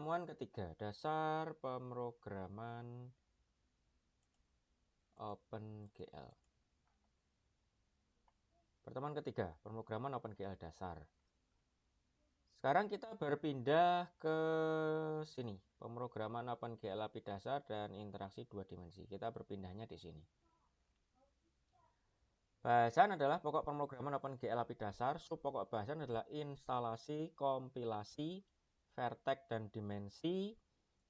pertemuan ketiga, dasar pemrograman OpenGL. Pertemuan ketiga, pemrograman OpenGL dasar. Sekarang kita berpindah ke sini, pemrograman OpenGL API dasar dan interaksi 2 dimensi. Kita berpindahnya di sini. Bahasan adalah pokok pemrograman OpenGL API dasar. Subpokok bahasan adalah instalasi, kompilasi, vertex dan dimensi,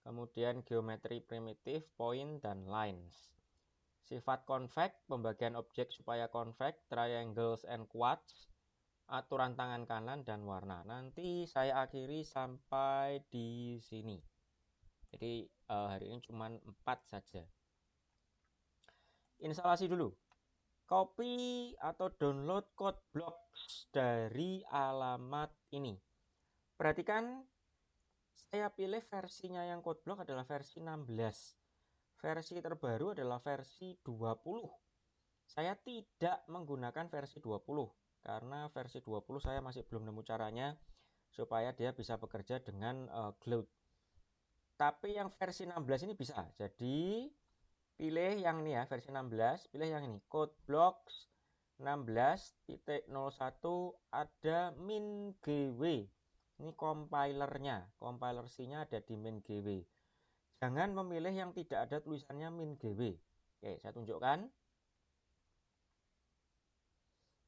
kemudian geometri primitif, point, dan lines. Sifat convex, pembagian objek supaya convex, triangles and quads, aturan tangan kanan, dan warna. Nanti saya akhiri sampai di sini. Jadi hari ini cuma 4 saja. Instalasi dulu. Copy atau download code blocks dari alamat ini. Perhatikan, saya pilih versinya yang code block adalah versi 16. Versi terbaru adalah versi 20. Saya tidak menggunakan versi 20 karena versi 20 saya masih belum nemu caranya supaya dia bisa bekerja dengan Cloud. Tapi yang versi 16 ini bisa. Jadi pilih yang ini ya, versi 16, pilih yang ini, code blocks 16.01 ada min.gw. Ini compilernya, compiler-nya ada di min.gw. Jangan memilih yang tidak ada tulisannya min.gw. Oke, saya tunjukkan.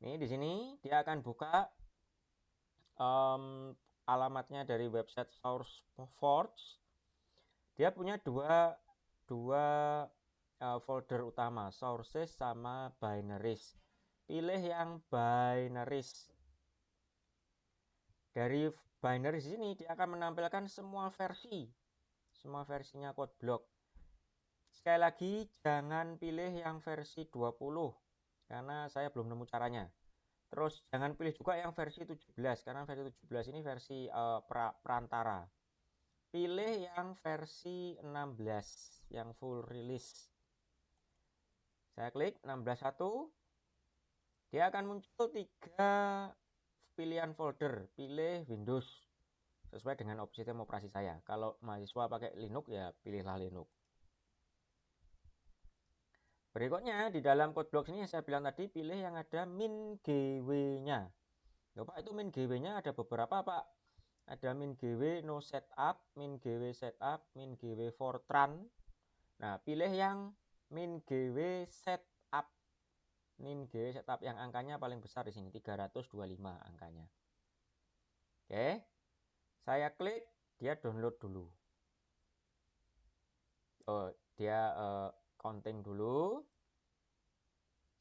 Nih di sini dia akan buka alamatnya dari website SourceForge. Dia punya dua folder utama, sources sama binaries. Pilih yang binaries. Dari binaries ini dia akan menampilkan semua versinya code block. Sekali lagi jangan pilih yang versi 20 karena saya belum nemu caranya. Terus jangan pilih juga yang versi 17 karena versi 17 ini versi perantara. Pilih yang versi 16 yang full release. Saya klik 16.1. Dia akan muncul 3 pilihan folder. Pilih Windows sesuai dengan sistem operasi saya. Kalau mahasiswa pakai Linux ya pilihlah Linux. Berikutnya di dalam code blocks ini saya bilang tadi pilih yang ada min.gw-nya. Loh Pak, itu min.gw-nya ada beberapa Pak. Ada min.gw no setup, min.gw setup, min.gw fortran. Nah, pilih yang min.gw setup. Min.gw setup yang angkanya paling besar di sini 325 angkanya. Oke. Saya klik, dia download dulu. Oh, dia counting dulu.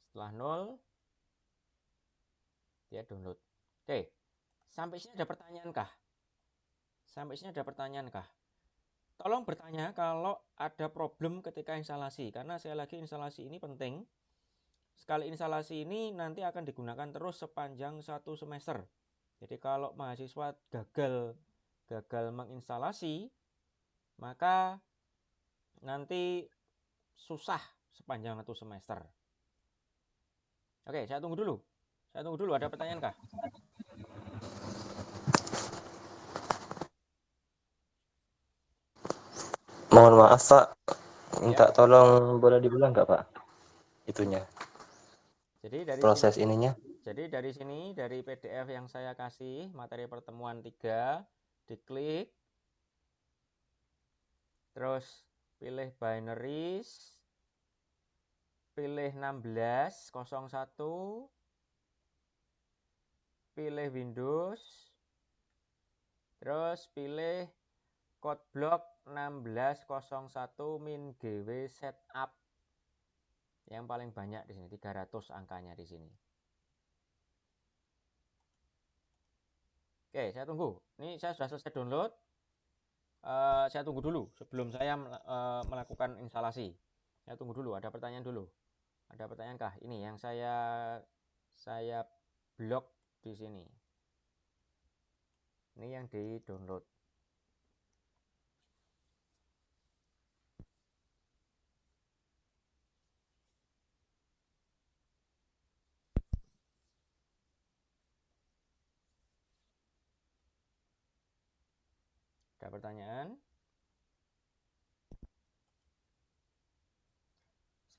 Setelah 0 dia download. Oke. Sampai sini ada pertanyaan kah? Tolong bertanya kalau ada problem ketika instalasi, karena saya lagi instalasi ini penting. Sekali instalasi ini nanti akan digunakan terus sepanjang 1 semester. Jadi kalau mahasiswa gagal menginstalasi, maka nanti susah sepanjang 1 semester. Oke, saya tunggu dulu. Ada pertanyaan kah? Mohon maaf Pak, minta tolong boleh dibilang nggak Pak? Itunya. Jadi dari proses sini, ininya. Jadi dari PDF yang saya kasih materi pertemuan 3, diklik, terus pilih binaries, pilih 16.01, pilih Windows, terus pilih code block 16.01 min.gw setup. Yang paling banyak di sini 300 angkanya di sini. Oke, saya tunggu. Ini saya sudah selesai download. Saya tunggu dulu sebelum saya melakukan instalasi. Saya tunggu dulu, ada pertanyaan dulu. Ada pertanyaan kah? Ini yang saya blok di sini. Ini yang di download. Ada pertanyaan?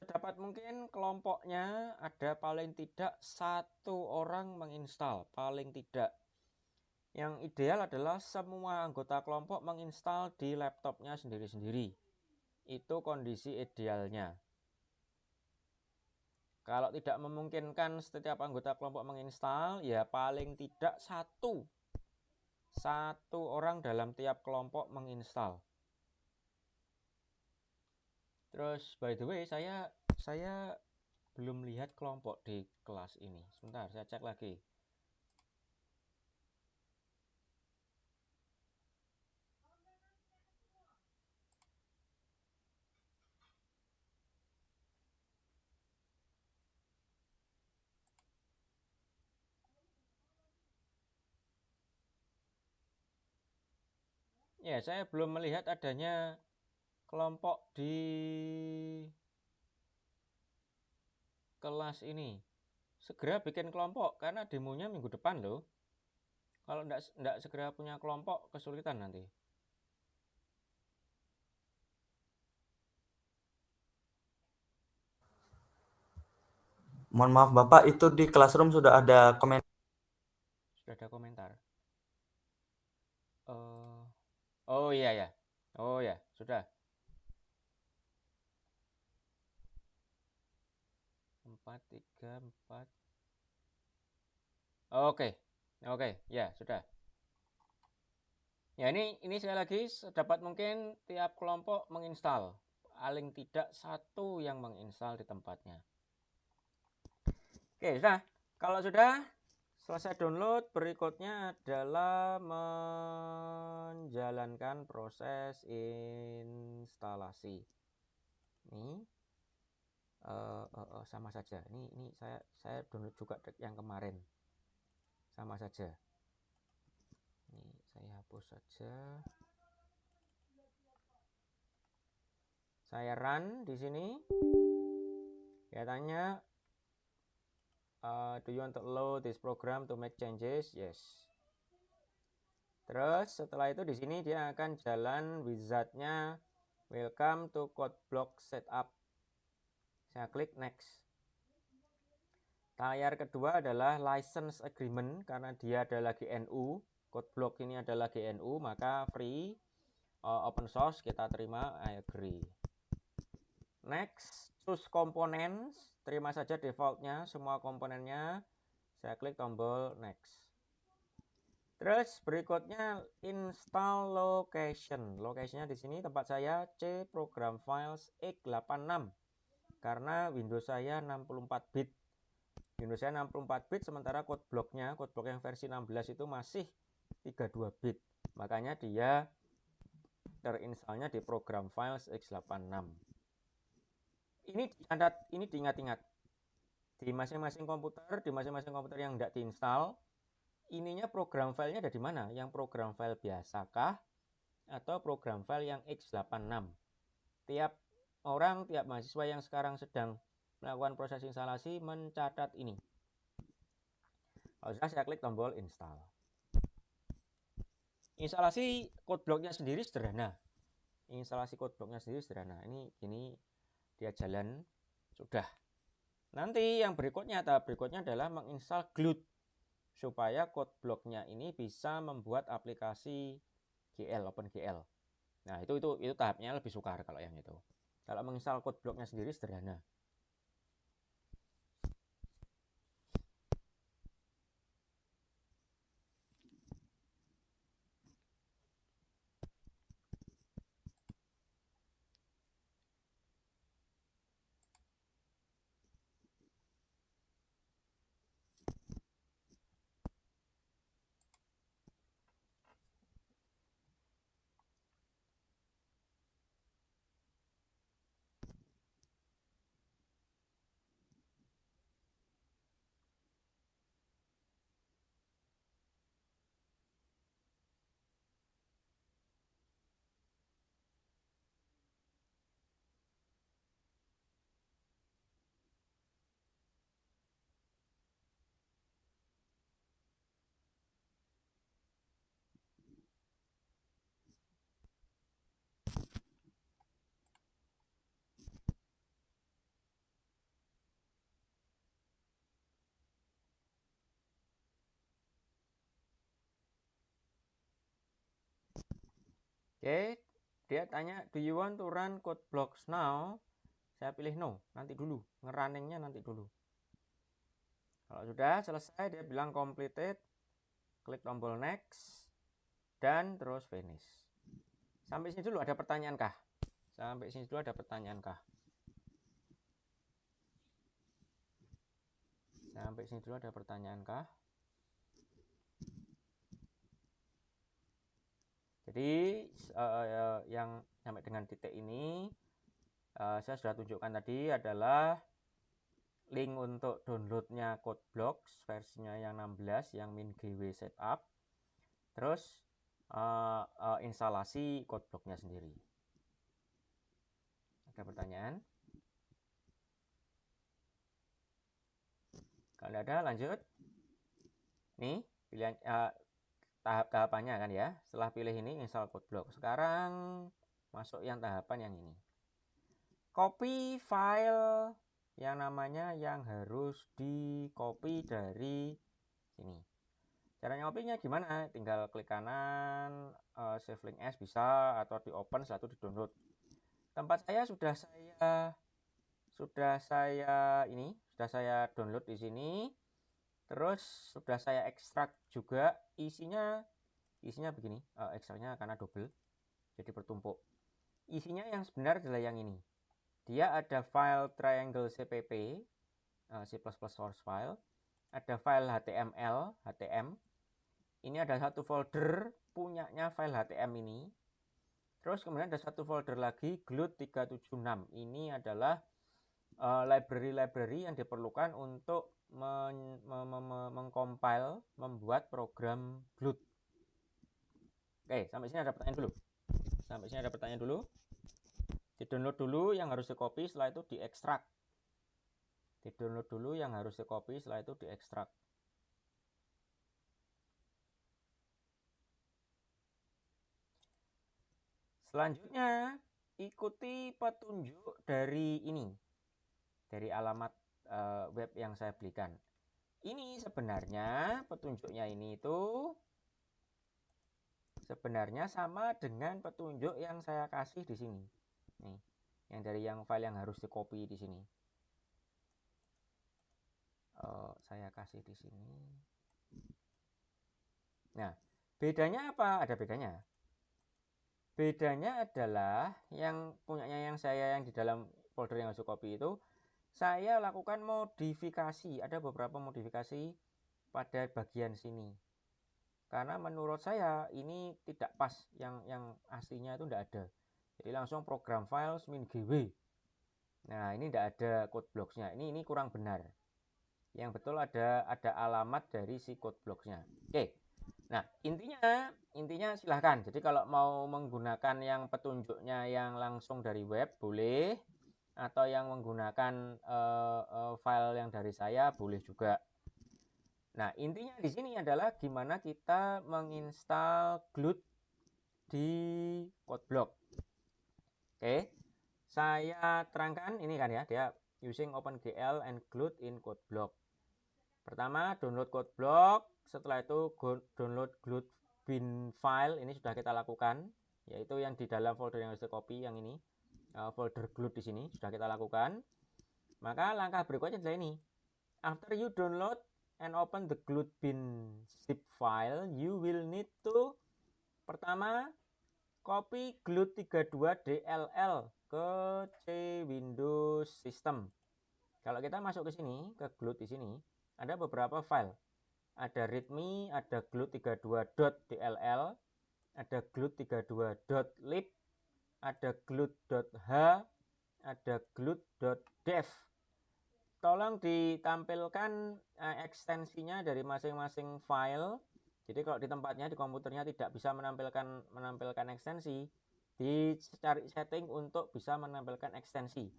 Sedapat mungkin kelompoknya ada paling tidak 1 orang menginstal, paling tidak. Yang ideal adalah semua anggota kelompok menginstal di laptopnya sendiri-sendiri. Itu kondisi idealnya. Kalau tidak memungkinkan setiap anggota kelompok menginstal, ya paling tidak satu orang dalam tiap kelompok menginstal. Terus by the way, saya belum lihat kelompok di kelas ini. Sebentar, saya cek lagi. Ya, saya belum melihat adanya kelompok di kelas ini. Segera bikin kelompok karena demonya minggu depan loh. Kalau enggak segera punya kelompok, kesulitan nanti. Mohon maaf Bapak, itu di Classroom sudah ada komentar. Sudah ada komentar. Oh iya ya. Oh ya, sudah. 4, 3, 4. Oke, ya sudah. Ya ini sekali lagi sedapat mungkin tiap kelompok menginstal. Paling tidak 1 yang menginstal di tempatnya. Oke, sudah. Kalau sudah selesai download, berikutnya adalah menjalankan proses instalasi. Ini sama saja. Ini saya download juga yang kemarin. Sama saja. Ini saya hapus saja. Saya run di sini. Katanya do you want to load this program to make changes? Yes. Terus setelah itu di sini dia akan jalan wizardnya welcome to CodeBlock setup. Saya klik next. Layar kedua adalah license agreement karena dia adalah GNU. CodeBlock ini adalah GNU, maka free open source kita terima, I agree. Next, choose components, terima saja defaultnya semua komponennya. Saya klik tombol next. Terus berikutnya install location. Locationnya di sini tempat saya C program files x86 karena Windows saya 64 bit. Windows saya 64 bit sementara codeblock yang versi 16 itu masih 32 bit. Makanya dia terinstallnya di program files x86. Ini diingat-ingat. Di masing-masing komputer yang tidak diinstal, ininya program filenya ada di mana? Yang program file biasakah atau program file yang x86? Tiap mahasiswa yang sekarang sedang melakukan proses instalasi mencatat ini. Kalau sudah, saya klik tombol install. Instalasi codeblocknya sendiri sederhana. Ini gini dia jalan sudah. Nanti yang berikutnya adalah menginstal Glut supaya codeblocknya ini bisa membuat aplikasi GL, OpenGL. Nah, itu tahapnya lebih sukar kalau yang itu. Kalau menginstal codeblocknya sendiri sederhana. Oke, dia tanya, do you want to run code blocks now? Saya pilih no, nanti dulu, ngerunningnya nanti dulu. Kalau sudah selesai, dia bilang completed, klik tombol next, dan terus finish. Sampai sini dulu ada pertanyaan kah? Sampai sini dulu ada pertanyaan kah? Sampai sini dulu ada pertanyaan kah? Jadi yang sampai dengan titik ini saya sudah tunjukkan tadi adalah link untuk downloadnya CodeBlocks versinya yang 16 yang min.gw setup, terus instalasi CodeBlock-nya sendiri. Ada pertanyaan? Kalau ada lanjut. Nih pilihan tahap-tahapannya kan ya. Setelah pilih ini install CodeBlock. Sekarang masuk yang tahapan yang ini. Copy file yang namanya yang harus di copy dari sini. Caranya copy-nya gimana? Tinggal klik kanan, save link as bisa, atau di open setelah itu di download. Tempat saya sudah saya download di sini. Terus sudah saya ekstrak juga. Isinya begini, ekstraknya karena double, jadi bertumpuk. Isinya yang sebenarnya adalah yang ini. Dia ada file triangle cpp, C++ source file, ada file html, htm. Ini ada satu folder punyanya file htm ini. Terus kemudian ada satu folder lagi, GLUT376. Ini adalah library-library yang diperlukan untuk mengcompile, membuat program GLUT. Oke, sampai sini ada pertanyaan dulu. Sampai sini ada pertanyaan dulu. Di-download dulu yang harus di-copy, setelah itu diekstrak. Di-download dulu yang harus di-copy, setelah itu diekstrak. Selanjutnya, ikuti petunjuk dari ini. Dari alamat web yang saya belikan. Ini sebenarnya petunjuknya ini itu sebenarnya sama dengan petunjuk yang saya kasih di sini. Nih, yang dari yang file yang harus di-copy di sini. Saya kasih di sini. Nah, bedanya apa? Ada bedanya. Bedanya adalah yang punyanya yang di dalam folder yang harus di-copy itu saya lakukan modifikasi. Ada beberapa modifikasi pada bagian sini. Karena menurut saya ini tidak pas, yang aslinya itu tidak ada. Jadi langsung program files min.gw. Nah, ini tidak ada CodeBlocks-nya. Ini kurang benar. Yang betul ada alamat dari si CodeBlocks-nya. Oke. Nah, intinya silahkan. Jadi kalau mau menggunakan yang petunjuknya yang langsung dari web boleh, atau yang menggunakan file yang dari saya boleh juga. Nah, intinya di sini adalah gimana kita menginstal GLUT di CodeBlock. Oke, saya terangkan ini kan ya, dia using OpenGL and GLUT in CodeBlock. Pertama, download CodeBlock, setelah itu download GLUT bin file, ini sudah kita lakukan, yaitu yang di dalam folder yang harus di copy, yang ini, folder GLUT di sini sudah kita lakukan. Maka langkah berikutnya adalah ini. After you download and open the GLUT bin zip file, you will need to pertama copy GLUT32DLL ke C Windows System. Kalau kita masuk ke sini, ke GLUT di sini, ada beberapa file. Ada readme, ada glut32.dll, ada glut32.lib, ada glut.h, ada glut.dev. Tolong ditampilkan ekstensinya dari masing-masing file. Jadi kalau di tempatnya, di komputernya tidak bisa menampilkan ekstensi, dicari setting untuk bisa menampilkan ekstensi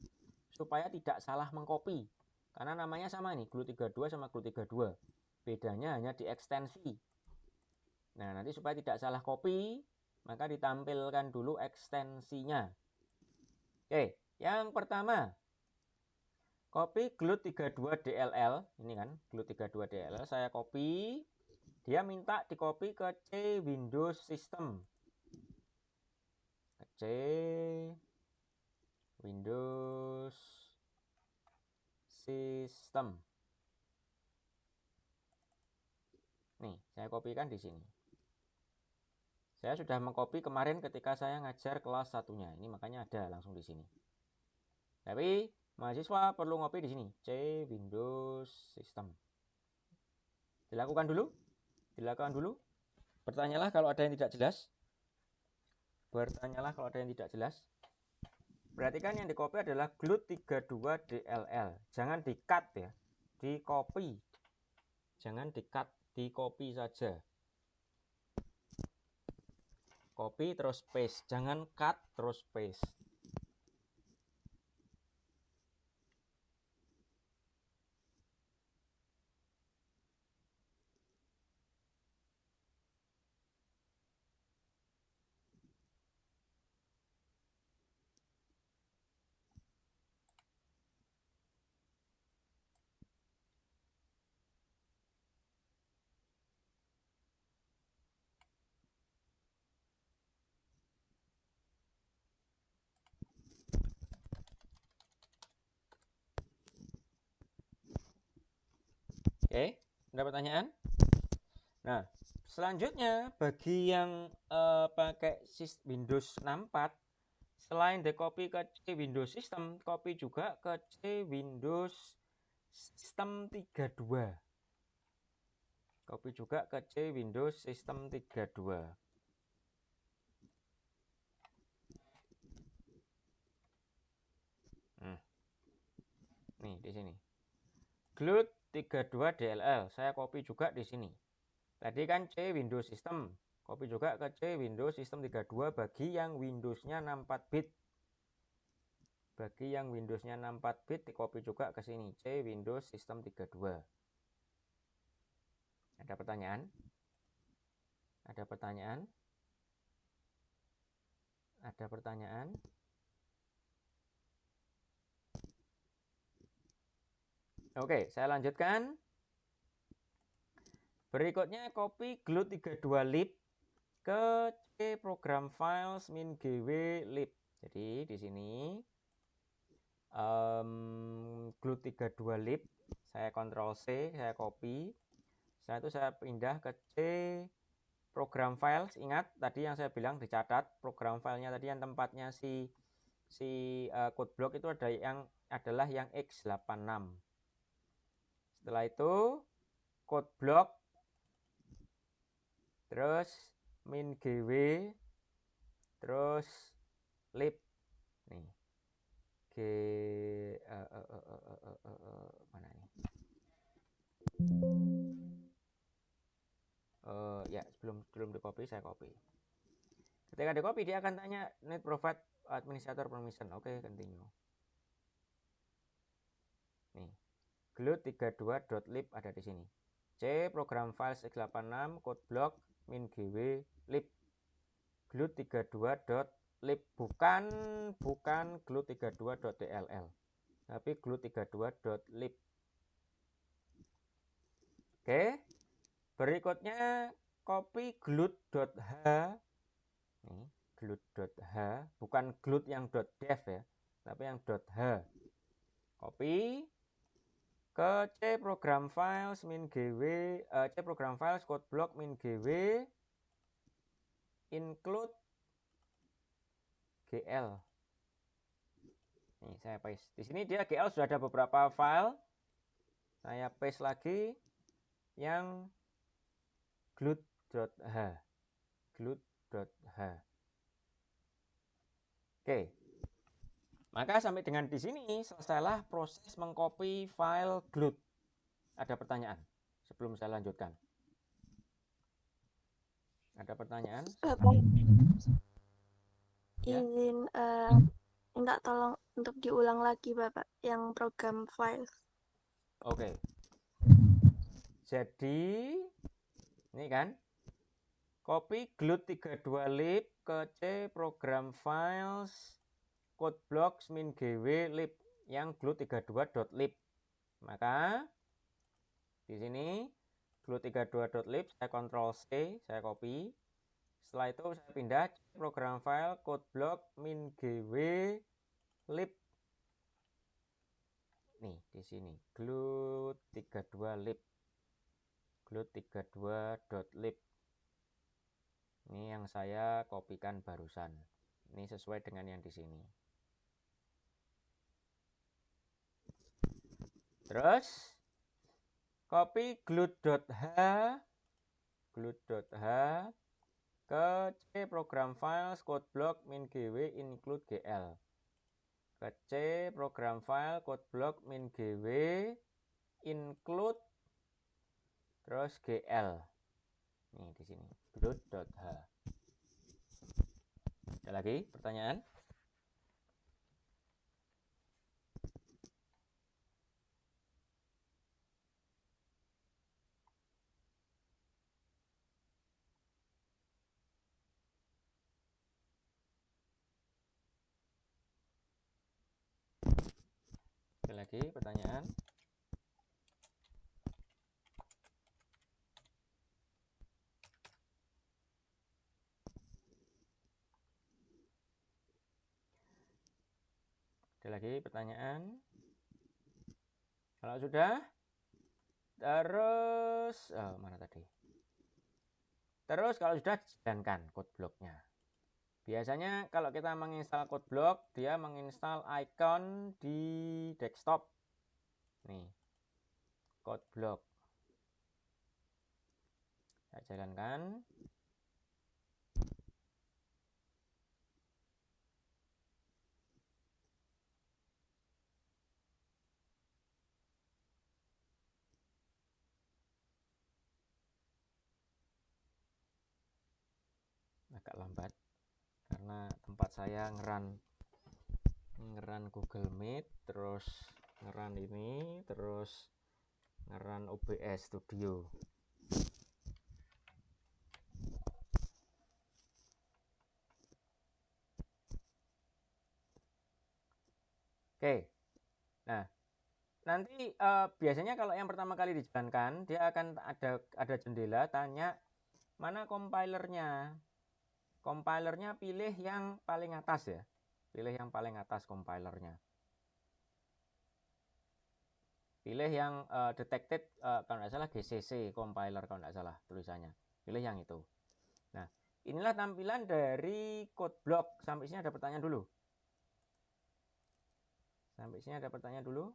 supaya tidak salah mengcopy. Karena namanya sama nih, GLUT32 sama GLUT32. Bedanya hanya di ekstensi. Nah, nanti supaya tidak salah copy, maka ditampilkan dulu ekstensinya. Oke, yang pertama, copy GLUT32DLL. Ini kan, GLUT32DLL. Saya copy. Dia minta di copy ke C Windows System. C Windows System. Nih, saya kopikan di sini. Saya sudah mengcopy kemarin ketika saya ngajar kelas satunya. Ini makanya ada langsung di sini. Tapi mahasiswa perlu ngopi di sini. C Windows System. Dilakukan dulu. Bertanyalah kalau ada yang tidak jelas. Perhatikan yang di-copy adalah GLUT32DLL. Jangan di-cut ya. Di-copy. Jangan di-cut, di-copy saja. Copy terus paste. Jangan cut terus paste. Oke, ada pertanyaan? Nah, selanjutnya bagi yang pakai Windows 64, selain di-copy ke C Windows System, copy juga ke C Windows System 32. Copy juga ke C Windows System 32. Nih di sini. GLUT32DLL, saya copy juga di sini. Tadi kan C Windows System, copy juga ke C Windows System 32 bagi yang Windowsnya 64 bit. Bagi yang Windowsnya 64 bit, di copy juga ke sini, C Windows System 32. Ada pertanyaan? Ada pertanyaan? Ada pertanyaan? Oke, saya lanjutkan. Berikutnya copy GLUT32lib ke C program files -gw lib. Jadi di sini GLUT32lib, saya Ctrl C, saya copy. Setelah itu saya pindah ke C program files. Ingat tadi yang saya bilang dicatat program filenya tadi yang tempatnya si code block itu adalah yang x86. Setelah itu code block terus -gw terus lib. Nih. Mana nih? Ya, sebelum di copy saya copy. Ketika di copy dia akan tanya need provide administrator permission. Oke, continue. Nih. GLUT32.lib ada di sini. C program files x86 code block -gw lib. GLUT32.lib bukan GLUT32.dll, tapi GLUT32.lib. Oke. Berikutnya copy glut.h. Nih, glut.h, bukan glut yang .dev ya, tapi yang .h. Copy ke C program files C program files code block -gw include gl. Nih saya paste. Di sini dia gl sudah ada beberapa file. Saya paste lagi yang glut.h. Oke. Maka sampai dengan di sini selesailah proses mengcopy file glut. Ada pertanyaan sebelum saya lanjutkan? Ada pertanyaan? Bapak, izin minta tolong untuk diulang lagi Bapak yang program file. Oke. Jadi ini kan copy glut32lib ke C program files code blocks -gw lib yang glut32.lib. Maka di sini glut32.lib saya Ctrl C, saya copy. Setelah itu saya pindah program file code block min-gw lib. Nih di sini glut32lib. glut32.lib. Ini yang saya kopikan barusan. Ini sesuai dengan yang di sini. Terus copy glut.h ke C program file code block min-gw include gl. Ke C program file code block min-gw include terus gl. Nih di sini glut.h. Ada lagi pertanyaan? Ada lagi pertanyaan? Ada lagi pertanyaan? Kalau sudah, terus mana tadi? Terus kalau sudah jalankan code blocknya. Biasanya kalau kita menginstal code block, dia menginstal icon di desktop. Nih, code block. Saya jalankan. Agak lambat karena tempat saya ngeran Google Meet, terus ngeran ini, terus ngeran OBS Studio. Oke. Nah, nanti biasanya kalau yang pertama kali dijalankan, dia akan ada jendela tanya mana compilernya. Compilernya pilih yang paling atas ya. Pilih yang paling atas compilernya. Pilih yang detected kalau tidak salah GCC compiler kalau tidak salah tulisannya. Pilih yang itu. Nah, inilah tampilan dari code block. Sampai sini ada pertanyaan dulu. Sampai sini ada pertanyaan dulu.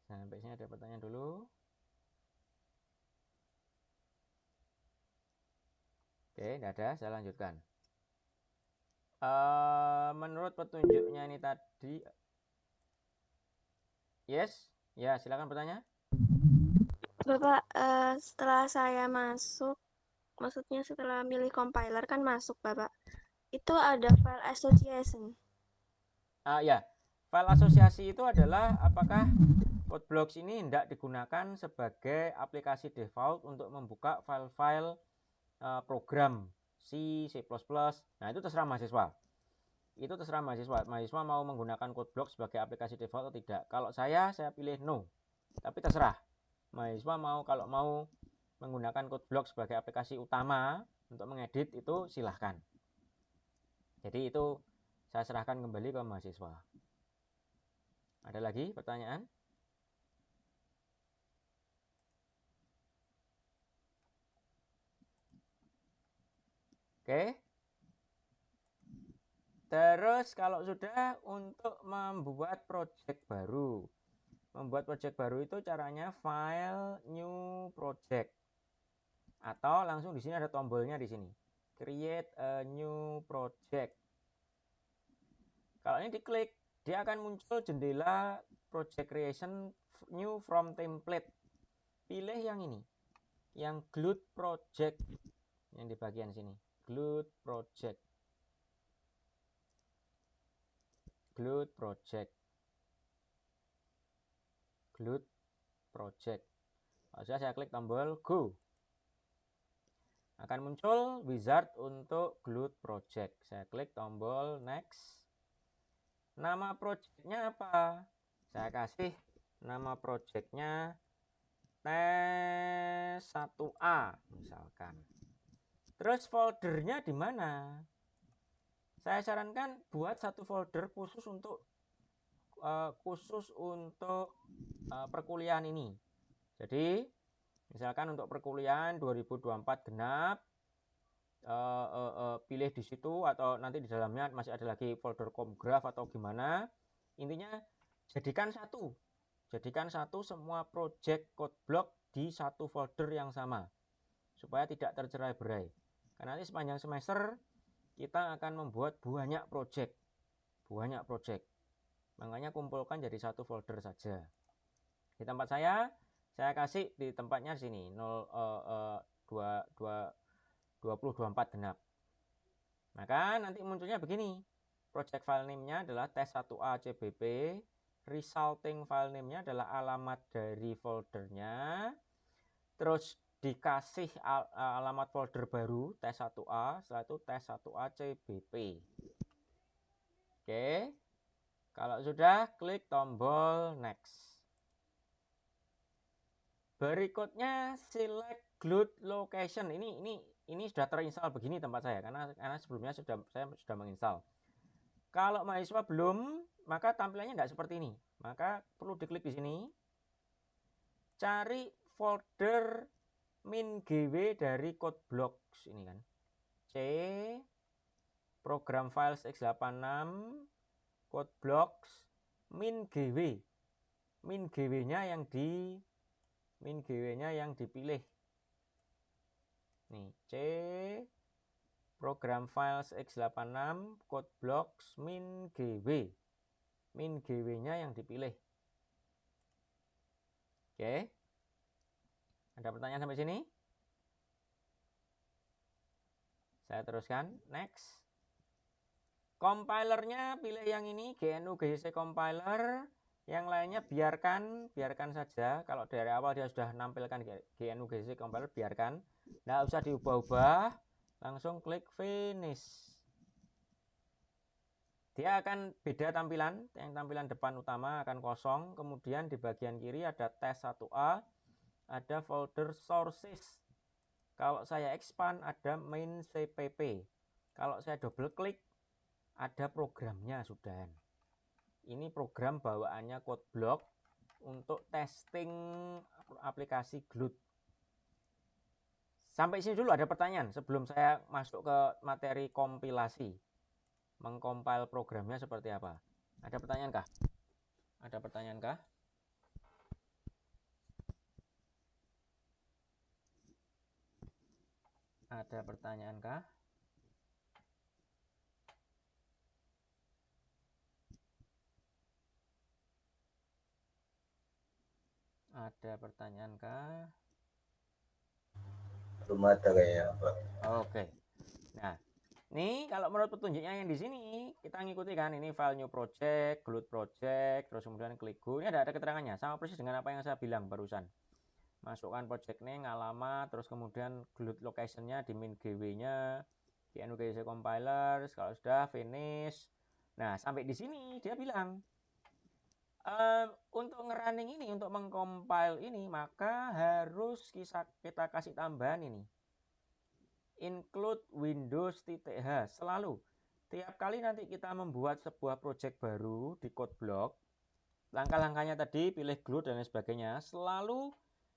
Sampai sini ada pertanyaan dulu. Oke, tidak ada. Saya lanjutkan. Menurut petunjuknya ini tadi, yes, ya silakan bertanya. Bapak, setelah saya masuk, maksudnya setelah milih compiler kan masuk Bapak, itu ada file association. Ya, file asosiasi itu adalah apakah CodeBlocks ini tidak digunakan sebagai aplikasi default untuk membuka file-file program C, C++. Nah, itu terserah mahasiswa. Itu terserah mahasiswa. Mahasiswa mau menggunakan CodeBlocks sebagai aplikasi default atau tidak. Kalau saya pilih no. Tapi terserah. Mahasiswa kalau mau menggunakan CodeBlocks sebagai aplikasi utama untuk mengedit itu silahkan. Jadi itu saya serahkan kembali ke mahasiswa. Ada lagi pertanyaan? Oke. Terus kalau sudah untuk membuat project baru. Membuat project baru itu caranya file new project. Atau langsung di sini ada tombolnya di sini. Create a new project. Kalau ini diklik, dia akan muncul jendela project creation new from template. Pilih yang ini. Yang glut project yang di bagian sini. Glut project. Glut project. Glut project. Lalu saya klik tombol go. Akan muncul wizard untuk glut project. Saya klik tombol next. Nama projectnya apa? Saya kasih nama projectnya tes 1A misalkan. Terus foldernya di mana? Saya sarankan buat satu folder khusus untuk perkuliahan ini. Jadi misalkan untuk perkuliahan 2024 genap, pilih di situ, atau nanti di dalamnya masih ada lagi folder Komgraf atau gimana. Intinya jadikan satu semua project code block di satu folder yang sama supaya tidak tercerai-berai. Karena nanti sepanjang semester kita akan membuat banyak project. Makanya kumpulkan jadi satu folder saja. Di tempat saya kasih di tempatnya sini 2024 genap. Maka nanti munculnya begini. Project file name-nya adalah tes1A CBP, resulting file name-nya adalah alamat dari foldernya. Terus dikasih alamat folder baru tes1A, setelah itu tes1A CBP. Oke. Kalau sudah, klik tombol next. Berikutnya select GLUT location. Ini sudah terinstall begini tempat saya karena sebelumnya saya sudah menginstal. Kalau mahasiswa belum, maka tampilannya tidak seperti ini. Maka perlu diklik di sini. Cari folder min.gw dari CodeBlocks ini kan. C program files x86 CodeBlocks min.gw. Min.gw-nya yang dipilih. Nih, C program files x86 CodeBlocks min.gw. Min.gw-nya yang dipilih. Oke. Ada pertanyaan sampai sini? Saya teruskan, next. Compilernya pilih yang ini, GNU GCC compiler. Yang lainnya biarkan saja. Kalau dari awal dia sudah menampilkan GNU GCC compiler, biarkan. Nggak usah diubah-ubah, langsung klik finish. Dia akan beda tampilan. Yang tampilan depan utama akan kosong. Kemudian di bagian kiri ada tes1A, ada folder sources. Kalau saya expand ada main CPP. Kalau saya double klik ada programnya sudah. Ini program bawaannya CodeBlock untuk testing aplikasi GLUT. Sampai sini dulu ada pertanyaan sebelum saya masuk ke materi kompilasi. Mengcompile programnya seperti apa? Ada pertanyaan kah? Ada pertanyaan kah? Ada pertanyaan kah? Ada pertanyaan kah? Belum ada kayaknya, Pak. Oke. Nah, ini kalau menurut petunjuknya yang di sini kita ngikuti kan, ini file new project, GLUT project, terus kemudian klik go. Ini ada keterangannya, sama persis dengan apa yang saya bilang barusan. Masukkan project name, alamat, terus kemudian GLUT location-nya di min.gw-nya, GNU GCC compiler. Kalau sudah finish. Nah, sampai di sini dia bilang untuk ngerunning ini, untuk mengcompile ini, maka harus kita kasih tambahan ini. Include Windows.h selalu. Tiap kali nanti kita membuat sebuah project baru di CodeBlock, langkah-langkahnya tadi pilih GLUT dan lain sebagainya, selalu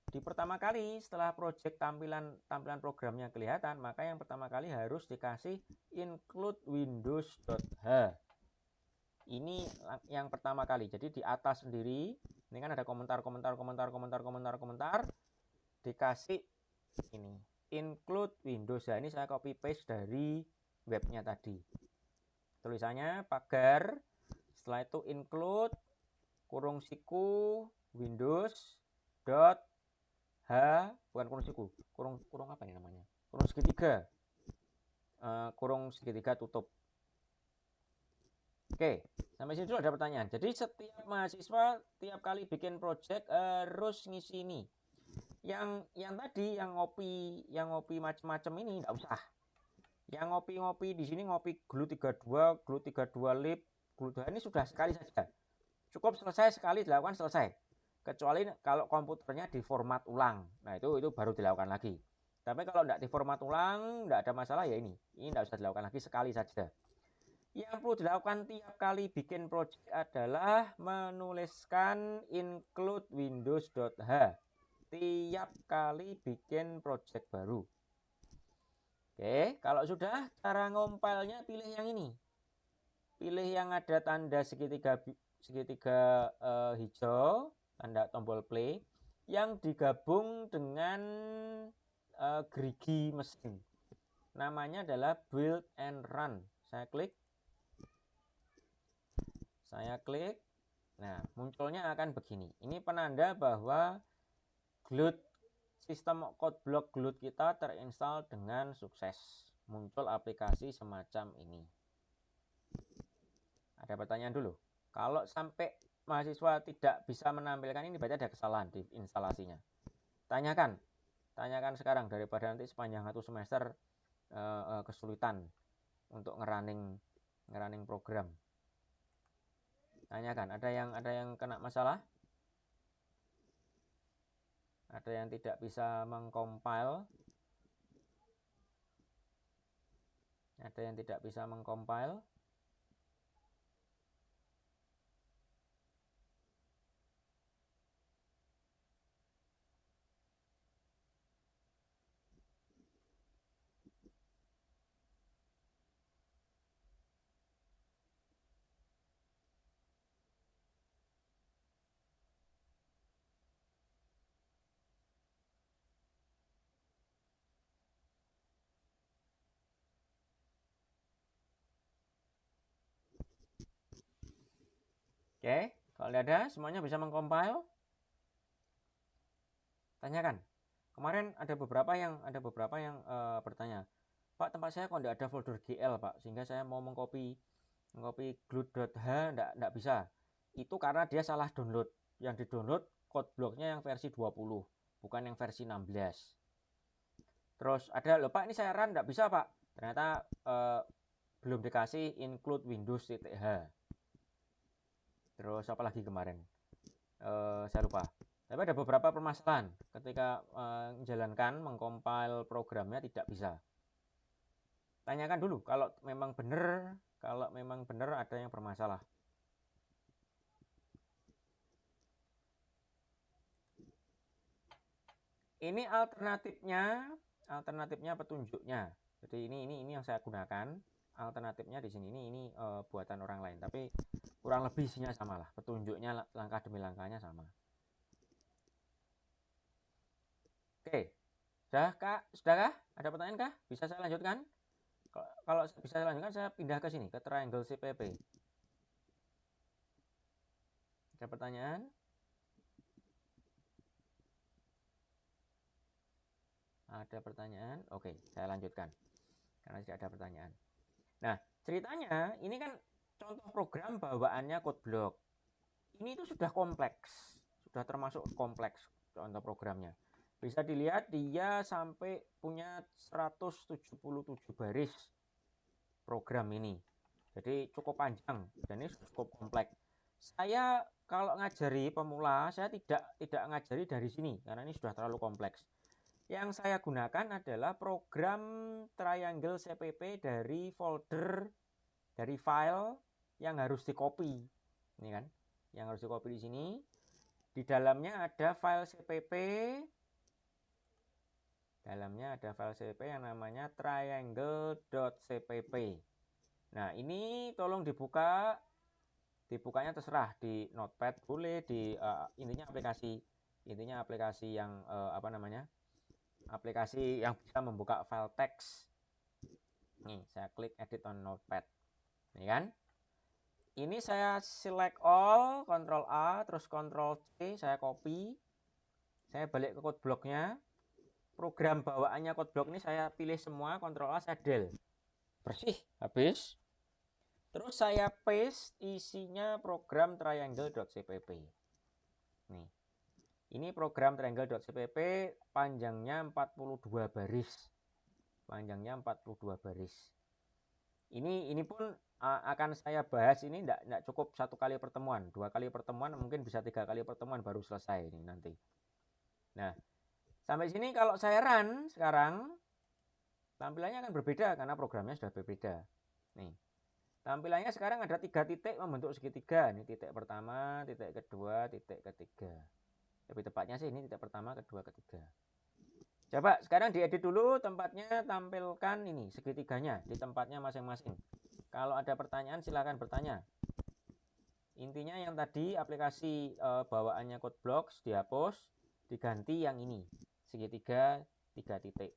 di pertama kali setelah project tampilan programnya kelihatan, maka yang pertama kali harus dikasih include Windows.h. Ini yang pertama kali. Jadi di atas sendiri ini kan ada komentar, dikasih ini include Windows. Ya, ini saya copy paste dari webnya tadi. Tulisannya pagar, setelah itu include kurung siku Windows dot h, bukan kurung siku, kurung apa ini namanya, kurung segitiga, kurung segitiga tutup. Oke, sampai sini dulu ada pertanyaan. Jadi setiap mahasiswa tiap kali bikin project harus ngisi ini. Yang tadi yang ngopi macam-macam ini enggak usah. Yang ngopi di sini ngopi GLUT 32 lib, GLUT 2 ini sudah sekali saja. Cukup selesai sekali dilakukan selesai. kecuali kalau komputernya diformat ulang. Nah, itu baru dilakukan lagi. Tapi kalau tidak diformat ulang, tidak ada masalah ya ini tidak usah dilakukan lagi, sekali saja. Yang perlu dilakukan tiap kali bikin project adalah menuliskan include windows.h tiap kali bikin project baru. Oke, kalau sudah, cara ngompilnya pilih yang ini. Pilih yang ada tanda segitiga hijau, tanda tombol play, yang digabung dengan gerigi mesin. Namanya adalah build and run. Saya klik. Nah, munculnya akan begini. Ini penanda bahwa GLUT, sistem CodeBlock GLUT kita terinstall dengan sukses. Muncul aplikasi semacam ini. Ada pertanyaan dulu. Kalau sampai mahasiswa tidak bisa menampilkan ini, berarti ada kesalahan di instalasinya. Tanyakan sekarang, daripada nanti sepanjang satu semester kesulitan untuk ngerunning program. Tanyakan, ada yang kena masalah? Ada yang tidak bisa mengcompile? Ada yang tidak bisa mengcompile? Oke, kalau tidak ada, semuanya bisa mengcompile. Tanyakan. Kemarin ada beberapa yang bertanya, Pak, tempat saya kok tidak ada folder GL, Pak, sehingga saya mau mengcopy GLUT.h tidak bisa. Itu karena dia salah download. Yang di-download CodeBlock-nya yang versi 20, bukan yang versi 16. Terus ada, loh Pak, ini saya run tidak bisa, Pak. Ternyata belum dikasih include windows.h. Terus apa lagi kemarin? Saya lupa. Tapi ada beberapa permasalahan ketika menjalankan, mengcompile programnya tidak bisa. Tanyakan dulu kalau memang benar ada yang bermasalah. Ini alternatifnya petunjuknya. Jadi ini yang saya gunakan. Alternatifnya di sini ini buatan orang lain, tapi kurang lebih isinya sama lah. Petunjuknya langkah demi langkahnya sama. Oke, sudahkah? Ada pertanyaan kah? Bisa saya lanjutkan? Kalau bisa saya lanjutkan, saya pindah ke sini, ke triangle CPP. Ada pertanyaan? Ada pertanyaan? Oke, saya lanjutkan karena tidak ada pertanyaan. Nah, ceritanya ini kan contoh program bawaannya CodeBlock. Ini itu sudah kompleks, sudah termasuk kompleks contoh programnya. Bisa dilihat dia sampai punya 177 baris program ini. Jadi cukup panjang dan ini cukup kompleks. Saya kalau ngajari pemula, saya tidak ngajari dari sini karena ini sudah terlalu kompleks. Yang saya gunakan adalah program triangle CPP dari file yang harus di-copy. Ini kan, yang harus di-copy di sini. Di dalamnya ada file CPP. Yang namanya triangle.cpp. Nah, ini tolong dibuka. Dibukanya terserah di Notepad boleh, di intinya aplikasi yang aplikasi yang bisa membuka file teks. Nih, saya klik edit on Notepad. Ini kan? Ini saya select all, Ctrl A, terus Ctrl C, saya copy. Saya balik ke CodeBlock-nya. Program bawaannya CodeBlock ini saya pilih semua, Ctrl A, saya del. Bersih, habis. Terus saya paste isinya program triangle.cpp. Nih. Ini program triangle.cpp panjangnya 42 baris. Ini pun akan saya bahas, ini enggak cukup 1 kali pertemuan, 2 kali pertemuan, mungkin bisa 3 kali pertemuan baru selesai ini nanti. Nah, sampai sini kalau saya run sekarang, tampilannya akan berbeda karena programnya sudah berbeda. Nih, tampilannya sekarang ada 3 titik membentuk segitiga. Ini titik pertama, titik kedua, titik ketiga. Lebih tepatnya sih ini titik pertama, kedua, ketiga. Coba sekarang diedit dulu tempatnya, tampilkan ini segitiganya di tempatnya masing-masing. Kalau ada pertanyaan silakan bertanya. Intinya yang tadi aplikasi bawaannya CodeBlocks dihapus, diganti yang ini, segitiga 3 titik.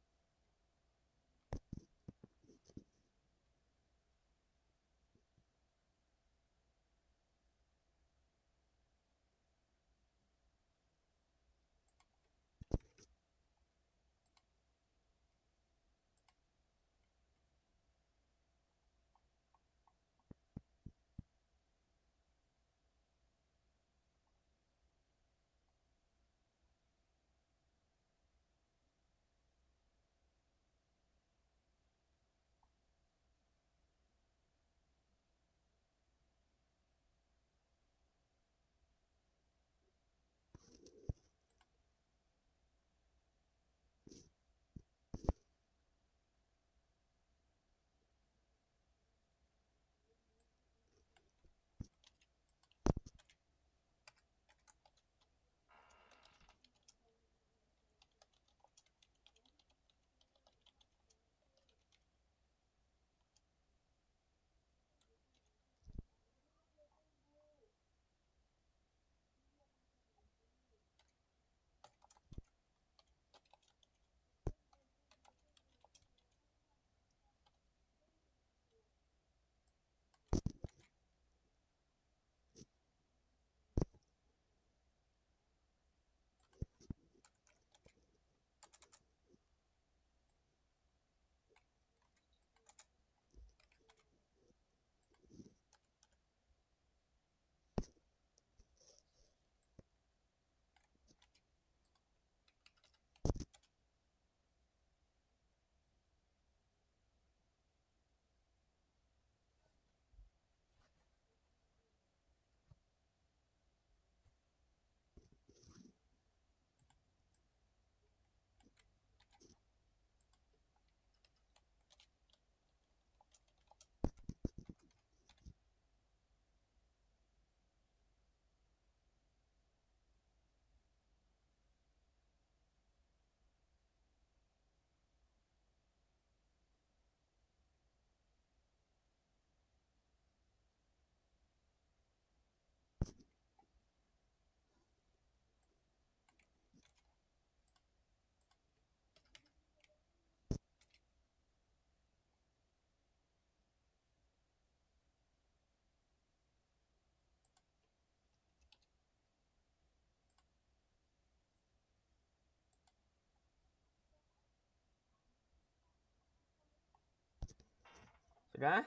Sudah?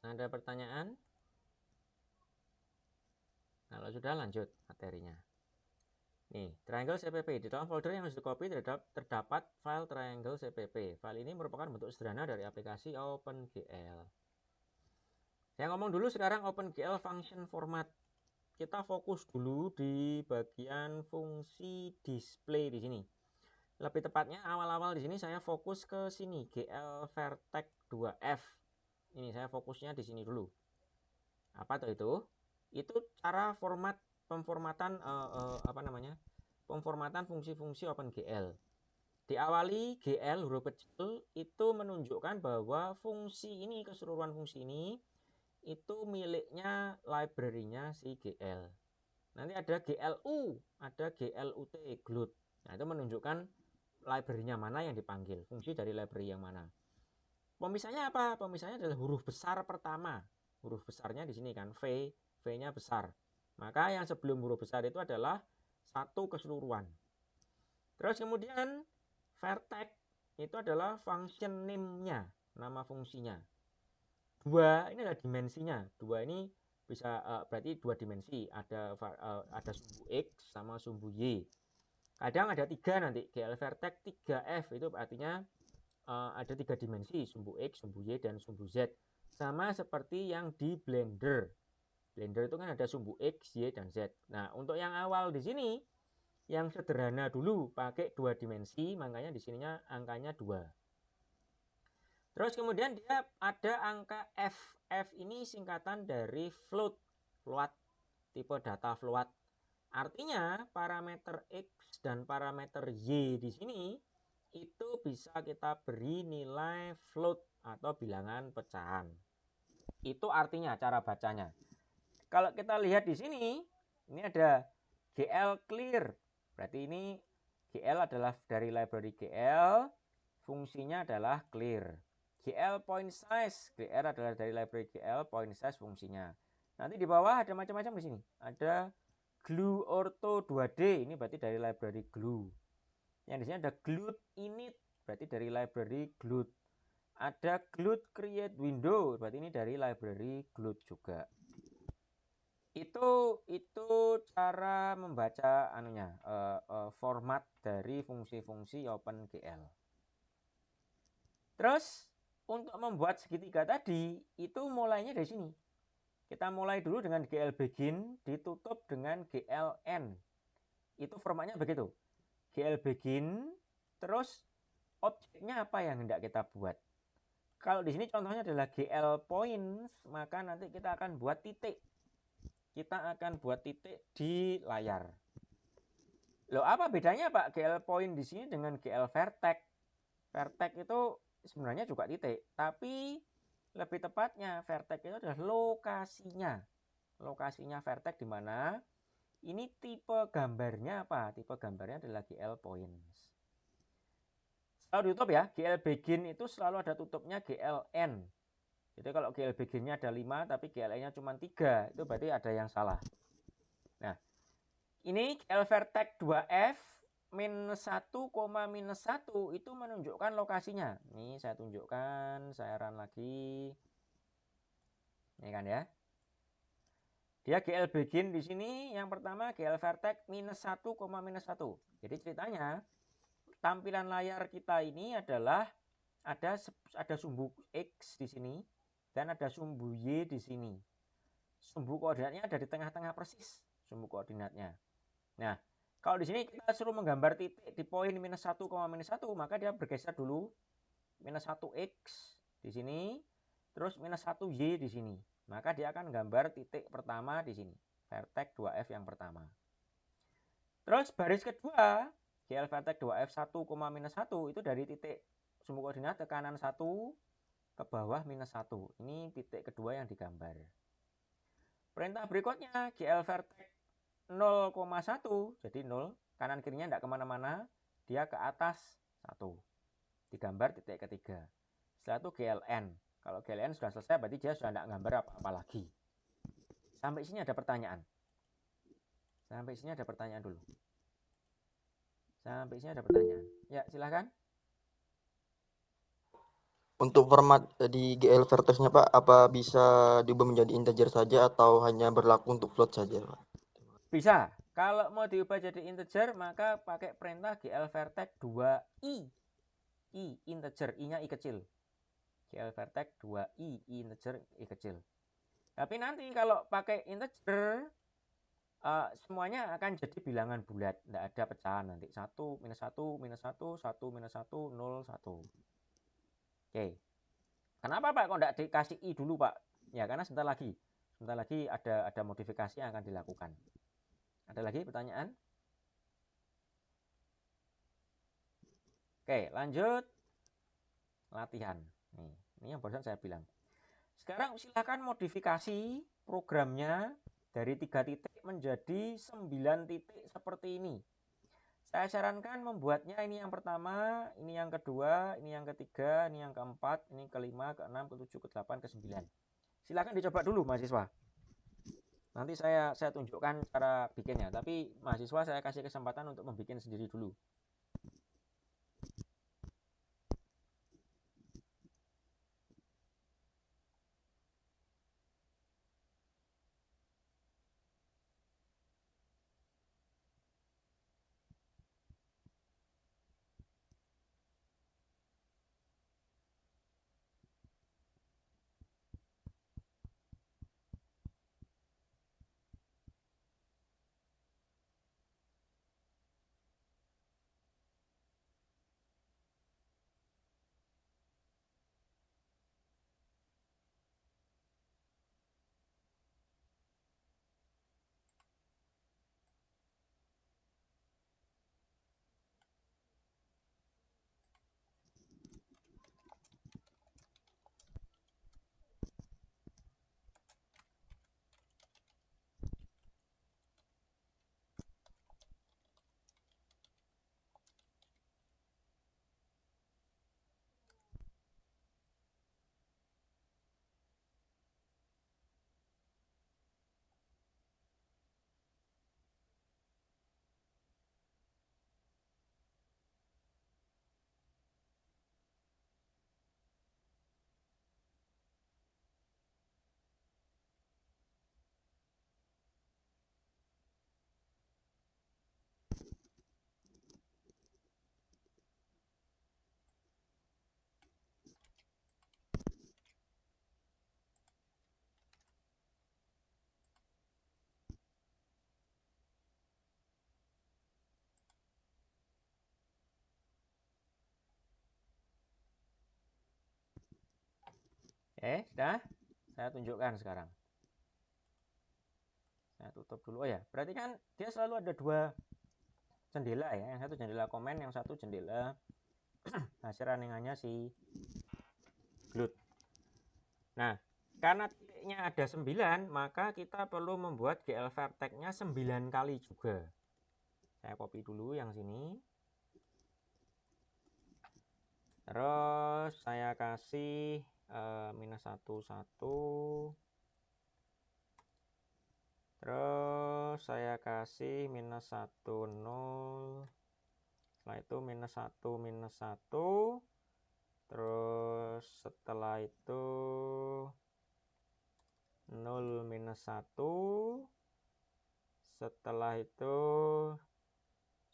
Ada pertanyaan? Kalau sudah lanjut materinya. Nih, triangle CPP. Di dalam folder yang harus di-copy terdapat file triangle CPP. File ini merupakan bentuk sederhana dari aplikasi OpenGL. Saya ngomong dulu sekarang OpenGL function format. Kita fokus dulu di bagian fungsi display di sini. Lebih tepatnya awal-awal di sini saya fokus ke sini, GL Vertex 2F. Ini saya fokusnya di sini dulu. Apa tuh itu? Itu cara pemformatan pemformatan fungsi-fungsi OpenGL. Diawali GL huruf kecil itu menunjukkan bahwa fungsi ini, keseluruhan fungsi ini itu miliknya library-nya si GL. Nanti ada GLU, ada GLUT, GLUT. Nah, itu menunjukkan library-nya mana yang dipanggil, fungsi dari library yang mana. Pemisahnya apa? Pemisahnya adalah huruf besar pertama. Huruf besarnya di sini kan, V-nya besar. Maka yang sebelum huruf besar itu adalah satu keseluruhan. Terus kemudian vertex itu adalah function name-nya, nama fungsinya. 2 ini adalah dimensinya. 2 ini bisa berarti 2 dimensi, ada sumbu X sama sumbu Y. Kadang ada 3 nanti, GL Vertex 3F itu artinya ada 3 dimensi, sumbu X, sumbu Y, dan sumbu Z. Sama seperti yang di Blender. Blender itu kan ada sumbu X, Y, dan Z. Nah, untuk yang awal di sini, yang sederhana dulu pakai 2 dimensi, makanya di sininya angkanya 2. Terus kemudian dia ada angka F. F ini singkatan dari float, tipe data float. Artinya parameter X dan parameter Y di sini itu bisa kita beri nilai float atau bilangan pecahan. Itu artinya cara bacanya. Kalau kita lihat di sini, ini ada GL clear. Berarti ini GL adalah dari library GL, fungsinya adalah clear. GL point size, GR adalah dari library GL, point size fungsinya. Nanti di bawah ada macam-macam di sini. Ada glue ortho 2D, ini berarti dari library glue. Yang di sini ada glued init, berarti dari library glued. Ada glued create window, berarti ini dari library glued juga. Itu cara membaca format dari fungsi-fungsi OpenGL. Terus untuk membuat segitiga tadi itu mulainya dari sini. Kita mulai dulu dengan GL begin ditutup dengan GL end. Itu formatnya begitu. GL begin, terus objeknya apa yang hendak kita buat. Kalau di sini contohnya adalah GL points, maka nanti kita akan buat titik. Kita akan buat titik di layar. Loh, apa bedanya Pak GL point di sini dengan GL vertex? Vertex itu sebenarnya juga titik, tapi lebih tepatnya vertex itu adalah lokasinya. Lokasinya vertex di mana? Ini tipe gambarnya apa? Tipe gambarnya adalah GL points. Selalu ditutup ya, GL begin itu selalu ada tutupnya GL end. Jadi kalau GL beginnya ada 5 tapi GL-nya cuma 3, itu berarti ada yang salah. Nah, ini GL vertex 2F minus 1, minus 1 itu menunjukkan lokasinya. Nih saya tunjukkan, saya run lagi. Ini kan ya. Dia GL begin di sini yang pertama GL vertex minus 1, minus 1. Jadi ceritanya tampilan layar kita ini adalah ada sumbu X di sini dan ada sumbu Y di sini. Sumbu koordinatnya ada di tengah-tengah persis sumbu koordinatnya. Nah, kalau di sini kita suruh menggambar titik di poin minus 1, minus 1, maka dia bergeser dulu minus 1X di sini, terus minus 1Y di sini. Maka dia akan gambar titik pertama di sini, vertex 2F yang pertama. Terus baris kedua, GL vertex 2F 1, minus 1 itu dari titik sumbu koordinat ke kanan 1 ke bawah minus 1. Ini titik kedua yang digambar. Perintah berikutnya GL vertex 0,1 jadi 0, kanan kirinya tidak kemana-mana, dia ke atas 1, digambar titik ketiga. Setelah itu GLN, kalau GLN sudah selesai berarti dia sudah tidak gambar apa-apa lagi. Sampai sini ada pertanyaan? Sampai sini ada pertanyaan dulu. Sampai sini ada pertanyaan? Ya silahkan. Untuk format di GL vertexnya Pak, apa bisa diubah menjadi integer saja atau hanya berlaku untuk float saja Pak? Bisa. Kalau mau diubah jadi integer maka pakai perintah GL vertex 2i. I integer, i-nya i kecil. GL vertex 2i integer, i kecil. Tapi nanti kalau pakai integer semuanya akan jadi bilangan bulat, tidak ada pecahan nanti. 1 minus 1 minus 1 1 minus 1 0 1. Oke. Kenapa Pak kok tidak dikasih i dulu Pak? Ya karena sebentar lagi ada modifikasi yang akan dilakukan. Ada lagi pertanyaan? Oke, lanjut latihan. Ini yang barusan saya bilang. Sekarang silakan modifikasi programnya dari 3 titik menjadi 9 titik seperti ini. Saya sarankan membuatnya ini yang pertama, ini yang kedua, ini yang ketiga, ini yang keempat, ini kelima, keenam, ketujuh, ke-8, ke-9. Silakan dicoba dulu mahasiswa. Nanti saya tunjukkan cara bikinnya, tapi mahasiswa saya kasih kesempatan untuk membuat sendiri dulu. Sudah? Saya tunjukkan sekarang. Saya tutup dulu. Oh ya, berarti kan dia selalu ada dua jendela ya. Yang satu jendela komen, yang satu jendela hasil runningannya si Glut. Nah, karena titiknya ada 9, maka kita perlu membuat GL vertex-nya 9 kali juga. Saya copy dulu yang sini. Terus saya kasih minus 1, 1. Terus saya kasih minus 1, 0. Setelah itu minus 1, minus 1. Terus setelah itu 0, minus 1. Setelah itu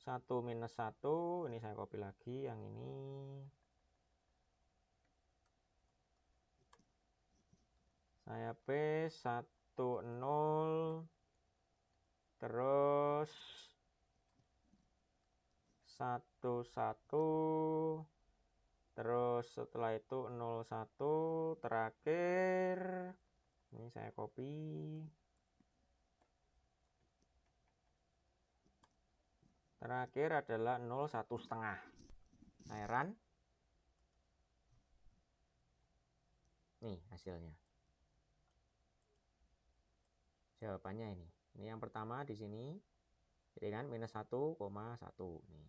1, minus 1. Ini saya copy lagi yang ini. Saya paste 1, 0. Terus 1, 1. Terus setelah itu 0, 1. Terakhir ini saya copy. Terakhir adalah 0, 1,5. Saya run. Nih hasilnya. Jawabannya ini. Ini yang pertama di sini. Jadi kan minus 1,1 nih.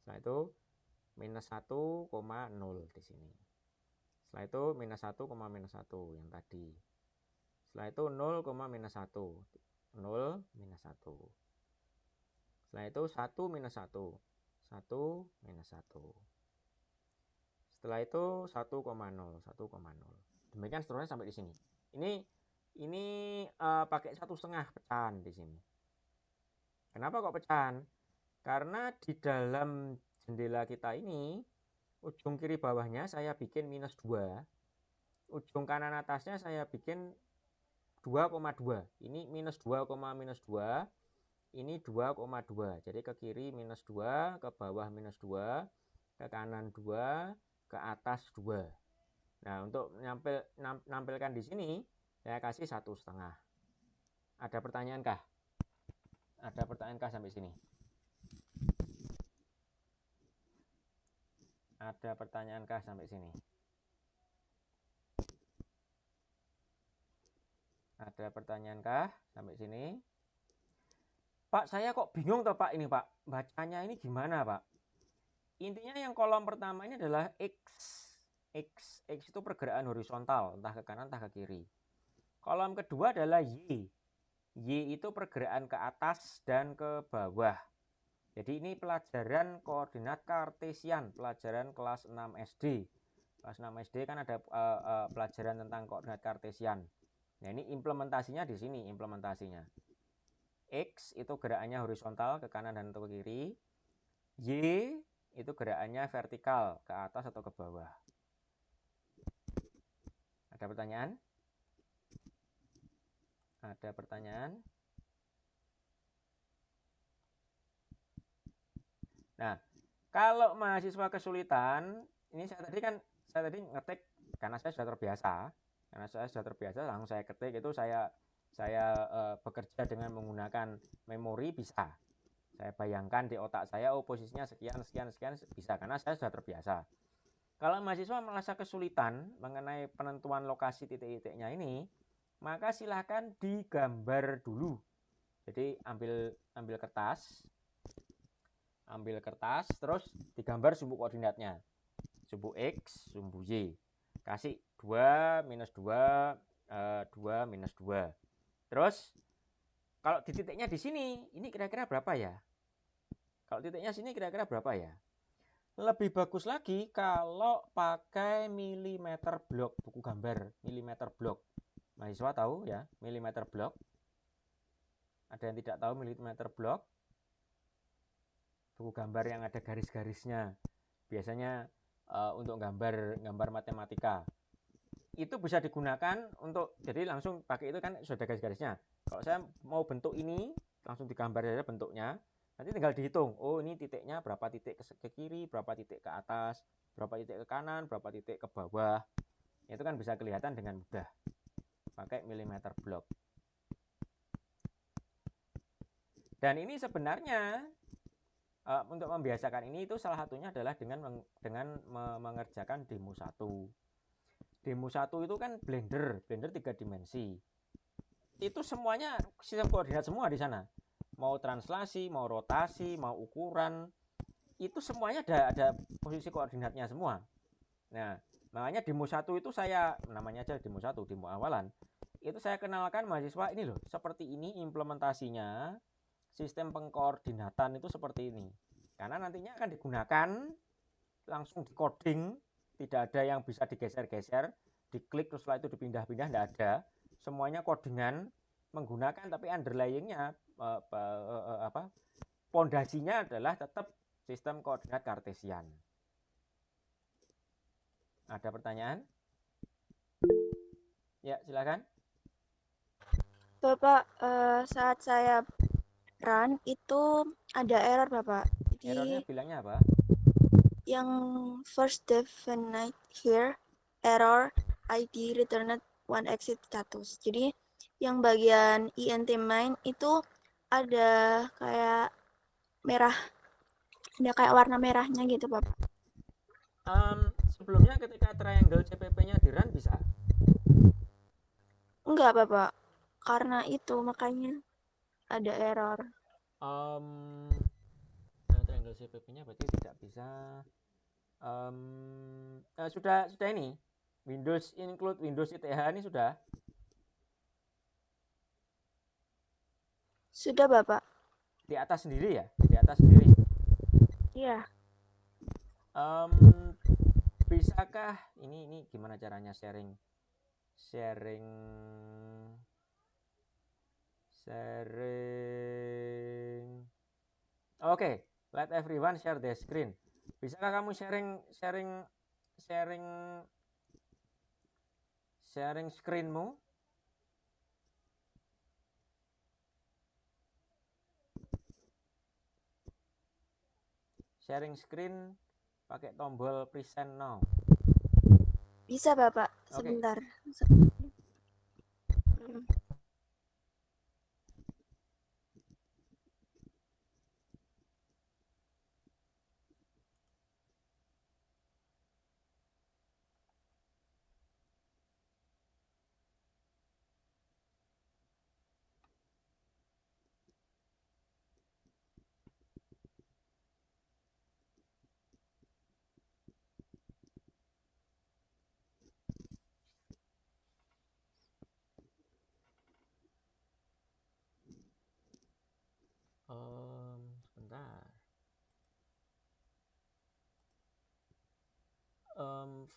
Setelah itu minus 1,0 di sini. Setelah itu minus 1,-1 yang tadi. Setelah itu 0,-1. 0, minus 1. Setelah itu 1, minus 1. 1, minus 1. Setelah itu 1,0. 1,0. Demikian seterusnya sampai di sini. Ini pakai 1,5 pecahan di sini. Kenapa kok pecahan? Karena di dalam jendela kita ini ujung kiri bawahnya saya bikin minus 2. Ujung kanan atasnya saya bikin 2,2. Ini minus 2,-2. Ini 2,2. Jadi ke kiri minus 2, ke bawah minus 2, ke kanan 2, ke atas 2. Nah, untuk nampilkan di sini saya kasih 1,5. Ada pertanyaan kah? Ada pertanyaan kah sampai sini? Ada pertanyaan kah sampai sini? Ada pertanyaan kah sampai sini? Pak, saya kok bingung toh Pak ini Pak. Bacanya ini gimana Pak? Intinya yang kolom pertama ini adalah X. X itu pergerakan horizontal, entah ke kanan entah ke kiri. Kolom kedua adalah Y. Y itu pergerakan ke atas dan ke bawah. Jadi ini pelajaran koordinat kartesian, pelajaran kelas 6 SD. Kelas 6 SD kan ada pelajaran tentang koordinat kartesian. Nah, ini implementasinya di sini, implementasinya. X itu gerakannya horizontal ke kanan dan ke kiri. Y itu gerakannya vertikal ke atas atau ke bawah. Ada pertanyaan? Ada pertanyaan? Nah, kalau mahasiswa kesulitan, ini saya tadi ngetik karena saya sudah terbiasa. Langsung saya ketik itu saya bekerja dengan menggunakan memori bisa. Saya bayangkan di otak saya, oh posisinya sekian bisa karena saya sudah terbiasa. Kalau mahasiswa merasa kesulitan mengenai penentuan lokasi titik-titiknya ini, maka silahkan digambar dulu. Jadi ambil kertas, terus digambar sumbu koordinatnya. Sumbu X, sumbu Y. Kasih 2, minus 2, 2, minus 2. Terus, kalau di titiknya di sini, ini kira-kira berapa ya? Kalau titiknya sini kira-kira berapa ya? Lebih bagus lagi kalau pakai milimeter blok, buku gambar milimeter blok. Mahasiswa tahu ya, milimeter blok? Ada yang tidak tahu milimeter blok? Buku gambar yang ada garis-garisnya. Biasanya untuk gambar matematika. Itu bisa digunakan untuk, jadi langsung pakai itu kan sudah ada garis-garisnya. Kalau saya mau bentuk ini, langsung digambar saja bentuknya. Nanti tinggal dihitung, oh ini titiknya berapa titik ke kiri, berapa titik ke atas, berapa titik ke kanan, berapa titik ke bawah. Itu kan bisa kelihatan dengan mudah pakai milimeter block. Dan ini sebenarnya untuk membiasakan ini itu salah satunya adalah dengan mengerjakan demo 1. Demo 1 itu kan Blender 3 dimensi. Itu semuanya sistem koordinat semua di sana. Mau translasi, mau rotasi, mau ukuran, itu semuanya ada posisi koordinatnya semua. Nah, makanya demo 1 itu saya, namanya aja demo 1, demo awalan. Itu saya kenalkan mahasiswa, ini loh, seperti ini implementasinya. Sistem pengkoordinatan itu seperti ini. Karena nantinya akan digunakan langsung di coding, tidak ada yang bisa digeser-geser, diklik terus setelah itu dipindah-pindah, tidak ada. Semuanya codingan menggunakan, tapi underlyingnya pondasinya adalah tetap sistem koordinat kartesian. Ada pertanyaan? Ya, silakan. Bapak, saat saya run itu ada error, Bapak. Jadi Errornya bilangnya apa? yang first definite here error ID returned one exit status. Jadi yang bagian int main itu ada kayak merah, ada kayak warna merahnya gitu, Bapak. Sebelumnya ketika triangle CPP-nya di run bisa? Enggak, Bapak. Karena itu makanya ada error. Nah, triangle CPP-nya berarti tidak bisa. Sudah ini Windows include Windows ITH ini sudah? Sudah, Bapak. Di atas sendiri ya? Di atas sendiri. Iya. Bisakah ini gimana caranya sharing? Oke, let everyone share the screen. Bisakah kamu sharing screenmu? Sharing screen pakai tombol present now. Bisa, Bapak. Oke. Sebentar. Sebentar.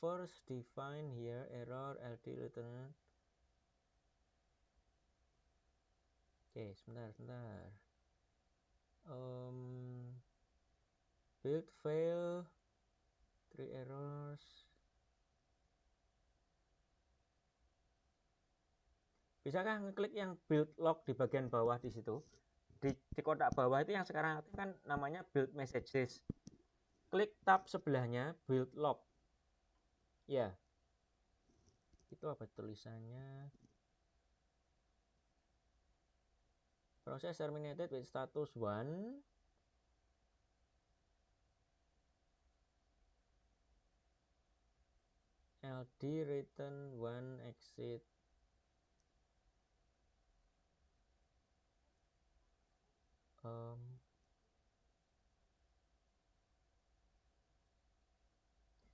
First define here error LD return. Oke, sebentar. Build fail, 3 errors. Bisakah ngeklik yang build log di bagian bawah di situ? Di kotak bawah itu yang sekarang aktif kan namanya build messages. Klik tab sebelahnya build log. Ya. Itu apa tulisannya? Proses terminated with status 1. LD return 1 exit.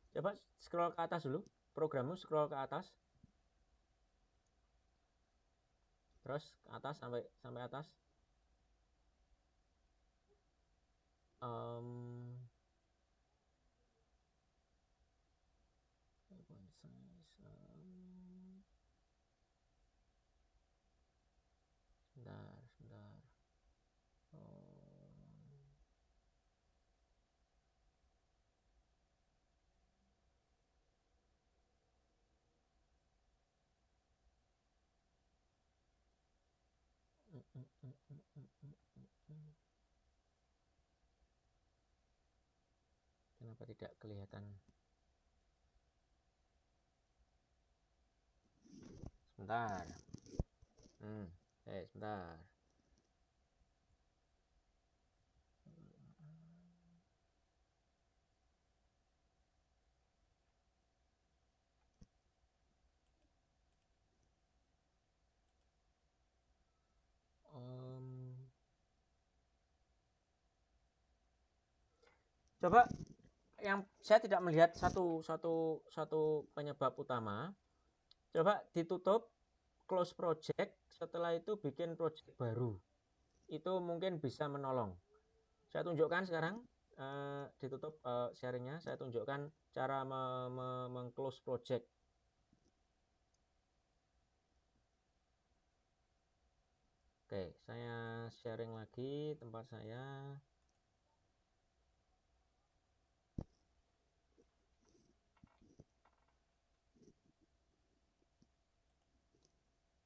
Coba scroll ke atas dulu. Programmu scroll ke atas. Terus ke atas sampai atas. Sebentar. Kenapa tidak kelihatan? sebentar. Sebentar. Coba yang saya tidak melihat satu penyebab utama. Coba ditutup, close project, setelah itu bikin project baru. Itu mungkin bisa menolong. Saya tunjukkan sekarang, ditutup sharingnya, saya tunjukkan cara meng-close project. Oke, saya sharing lagi tempat saya.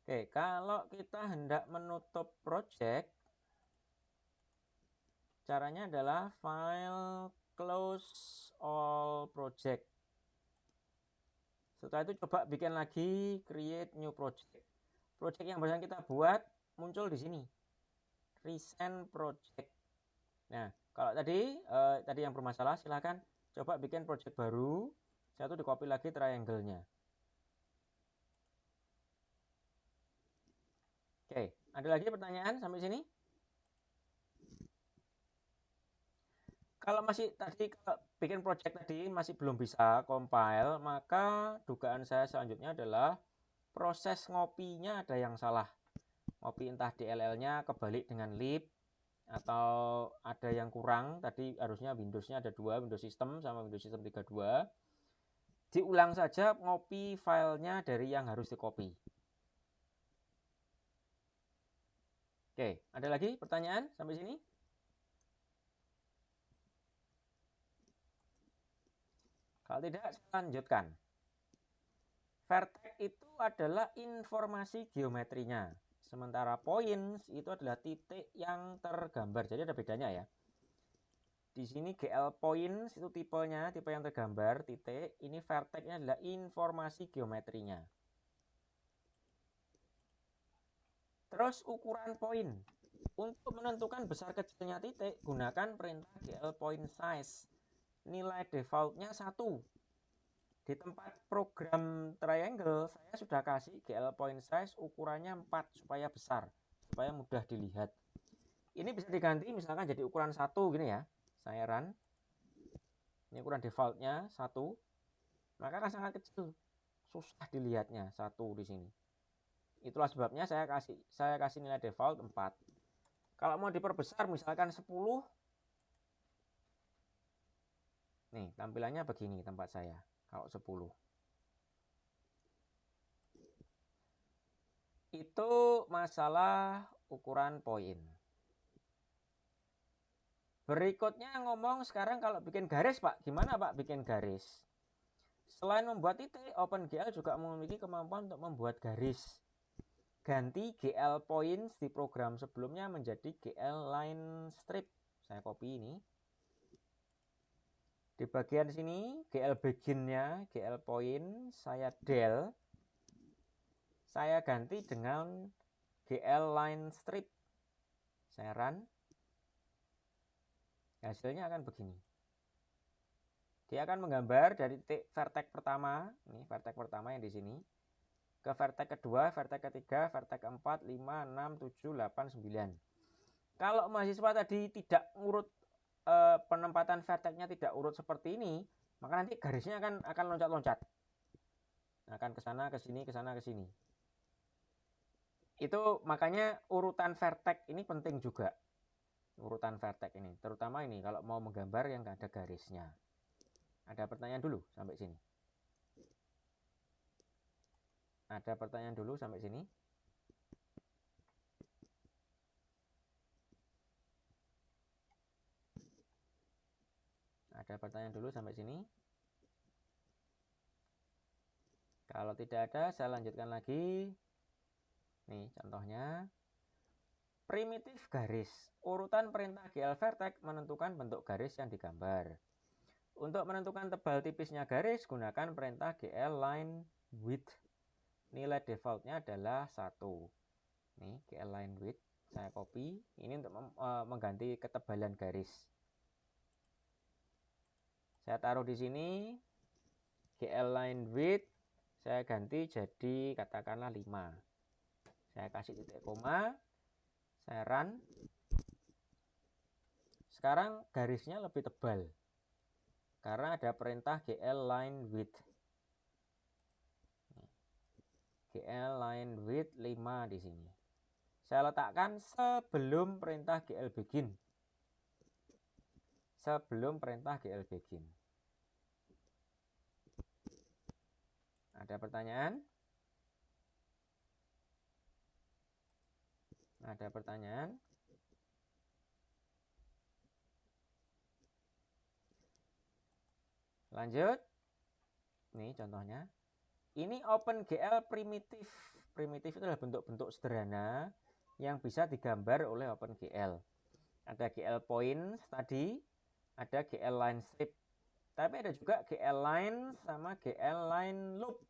Oke, kalau kita hendak menutup project, caranya adalah file close all project. Setelah itu coba bikin lagi create new project. Project yang barusan kita buat muncul di sini. Resend project. Nah, kalau tadi yang bermasalah silahkan coba bikin project baru. Satu di copy lagi triangle-nya. Oke, ada lagi pertanyaan sampai sini? Kalau masih tadi bikin project tadi masih belum bisa compile, maka dugaan saya selanjutnya adalah proses ngopinya ada yang salah. Ngopi entah DLL-nya kebalik dengan lib, atau ada yang kurang. Tadi harusnya Windows-nya ada 2, Windows System sama Windows System 32. Diulang saja ngopi filenya dari yang harus di-copy. Oke, ada lagi pertanyaan sampai sini? Kalau tidak, saya lanjutkan. Vertex itu adalah informasi geometrinya. Sementara points itu adalah titik yang tergambar. Jadi ada bedanya ya. Di sini GL points itu tipenya, tipe yang tergambar, titik. Ini vertexnya adalah informasi geometrinya. Terus ukuran poin. Untuk menentukan besar kecilnya titik, gunakan perintah GL point size. Nilai defaultnya 1. Di tempat program triangle, saya sudah kasih GL point size ukurannya 4 supaya besar, supaya mudah dilihat. Ini bisa diganti misalkan jadi ukuran 1 gini ya. Saya run. Ini ukuran defaultnya 1. Maka akan sangat kecil. Susah dilihatnya 1 di sini. Itulah sebabnya saya kasih nilai default 4. Kalau mau diperbesar misalkan 10. Nih, tampilannya begini tempat saya. Kalau 10. Itu masalah ukuran poin. Berikutnya ngomong sekarang kalau bikin garis, Pak. Gimana, Pak, bikin garis? Selain membuat titik, OpenGL juga memiliki kemampuan untuk membuat garis. Ganti GL points di program sebelumnya menjadi GL line strip. Saya copy ini. Di bagian sini GL begin-nya, GL point, saya del. Saya ganti dengan GL line strip. Saya run. Hasilnya akan begini. Dia akan menggambar dari titik vertex pertama, ini vertex pertama yang di sini, ke vertex kedua, vertex ketiga, vertex keempat, 5, 6, 7, 8, 9. Kalau mahasiswa tadi tidak urut penempatan vertexnya tidak urut seperti ini, maka nanti garisnya akan loncat-loncat. Akan ke sana, ke sini, ke sana, ke sini. Itu makanya urutan vertex ini penting juga. Urutan vertex ini, terutama ini kalau mau menggambar yang nggak ada garisnya. Ada pertanyaan dulu sampai sini? Ada pertanyaan dulu sampai sini? Ada pertanyaan dulu sampai sini? Kalau tidak ada, saya lanjutkan lagi. Nih contohnya. Primitif garis. Urutan perintah GL vertex menentukan bentuk garis yang digambar. Untuk menentukan tebal tipisnya garis, gunakan perintah GL line width. nilai defaultnya adalah 1. Nih, GL line width saya copy. Ini untuk mengganti ketebalan garis. Saya taruh di sini. GL line width saya ganti jadi katakanlah 5. Saya kasih titik koma. Saya run. Sekarang garisnya lebih tebal. Karena ada perintah GL line width. GL line width 5 di sini. Saya letakkan sebelum perintah GL begin. Sebelum perintah GL begin. Ada pertanyaan? Ada pertanyaan? Lanjut. Nih contohnya. Ini OpenGL primitif. Primitif itu adalah bentuk-bentuk sederhana yang bisa digambar oleh OpenGL. Ada GL point tadi, ada GL line strip. Tapi ada juga GL line sama GL line loop.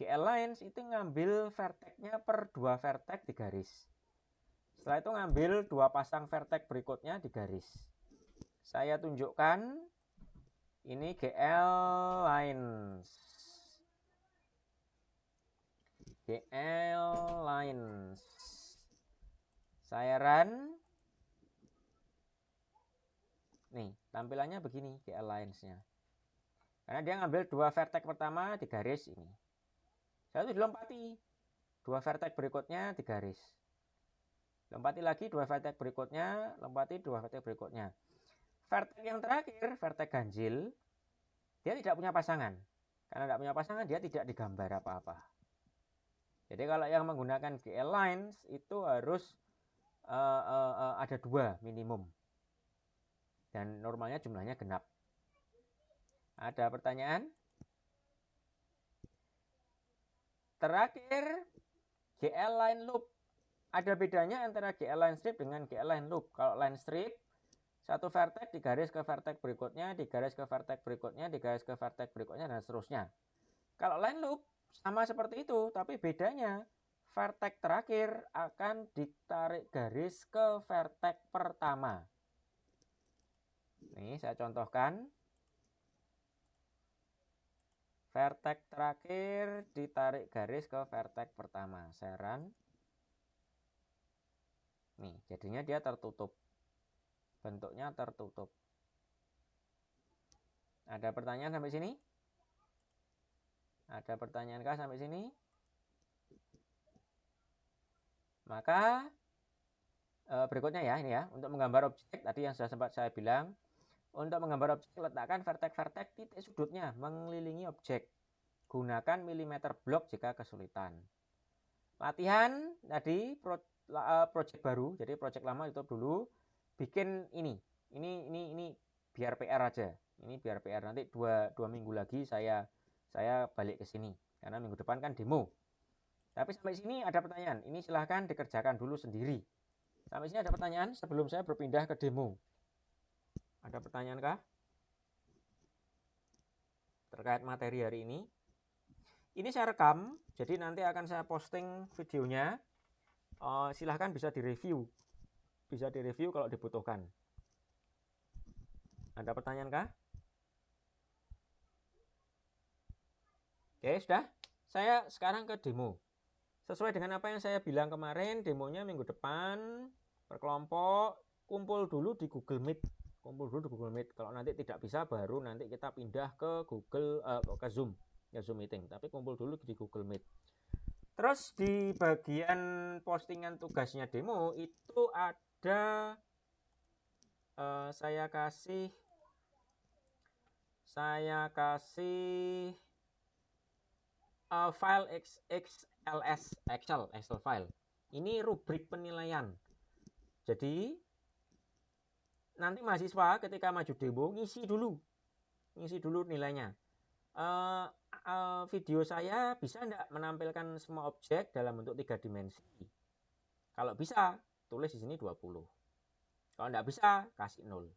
GL lines itu ngambil vertex-nya per 2 vertex di garis. Setelah itu ngambil 2 pasang vertex berikutnya di garis. Saya tunjukkan ini GL lines. GL lines. Saya run. Nih, tampilannya begini GL lines-nya. Karena dia ngambil 2 vertex pertama di garis ini. Saya tuh dilompati. 2 vertex berikutnya di garis. Lompati lagi 2 vertex berikutnya, lompati 2 vertex berikutnya. Vertex yang terakhir, vertex ganjil, dia tidak punya pasangan. Karena tidak punya pasangan, dia tidak digambar apa-apa. Jadi kalau yang menggunakan GL lines itu harus ada 2 minimum. Dan normalnya jumlahnya genap. Ada pertanyaan? Terakhir, GL line loop. Ada bedanya antara GL line strip dengan GL line loop. Kalau line strip, satu vertex digaris ke vertex berikutnya, digaris ke vertex berikutnya, digaris ke vertex berikutnya, dan seterusnya. Kalau line loop, sama seperti itu, tapi bedanya vertex terakhir akan ditarik garis ke vertex pertama. Nih, saya contohkan. Vertex terakhir ditarik garis ke vertex pertama. Saya run. Nih, jadinya dia tertutup. Bentuknya tertutup. Ada pertanyaan sampai sini? Ada pertanyaankah sampai sini? Maka berikutnya ya, ini ya, untuk menggambar objek tadi yang sudah sempat saya bilang, untuk menggambar objek letakkan vertex-vertex titik sudutnya mengelilingi objek. Gunakan milimeter block jika kesulitan. Latihan tadi project baru, jadi project lama itu dulu bikin ini biar PR aja. Ini biar PR, nanti dua minggu lagi saya balik ke sini karena minggu depan kan demo. Tapi sampai sini ada pertanyaan. Ini silahkan dikerjakan dulu sendiri. Sampai sini ada pertanyaan sebelum saya berpindah ke demo. Ada pertanyaan kah? Terkait materi hari ini. Ini saya rekam, jadi nanti akan saya posting videonya. Silahkan bisa direview. Bisa direview kalau dibutuhkan. Ada pertanyaan kah? Oke, sudah. Saya sekarang ke demo. Sesuai dengan apa yang saya bilang kemarin, demonya minggu depan per kelompok, kumpul dulu di Google Meet. Kumpul dulu di Google Meet. Kalau nanti tidak bisa, baru nanti kita pindah ke ke Zoom. Ya Zoom meeting, tapi kumpul dulu di Google Meet. Terus di bagian postingan tugasnya demo itu ada saya kasih file Excel file. Ini rubrik penilaian. Jadi nanti mahasiswa ketika maju demo ngisi dulu nilainya. Video saya bisa enggak menampilkan semua objek dalam bentuk 3 dimensi? Kalau bisa, tulis di sini 20. Kalau enggak bisa, kasih 0.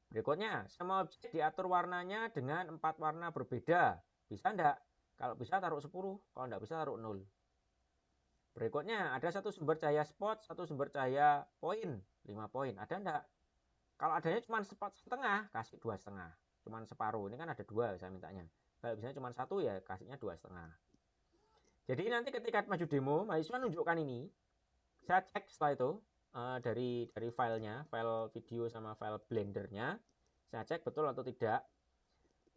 Berikutnya, semua objek diatur warnanya dengan 4 warna berbeda. Bisa enggak? Kalau bisa taruh 10, kalau nggak bisa taruh 0. Berikutnya ada satu sumber cahaya spot, satu sumber cahaya poin, 5 poin. Ada enggak? Kalau adanya cuma setengah, kasih 2,5. Cuman separuh. Ini kan ada 2 saya mintanya. Kalau misalnya cuma 1 ya kasihnya 2,5. Jadi nanti ketika maju demo, mahasiswa nunjukkan ini. Saya cek setelah itu dari filenya, file video sama file blendernya. Saya cek betul atau tidak.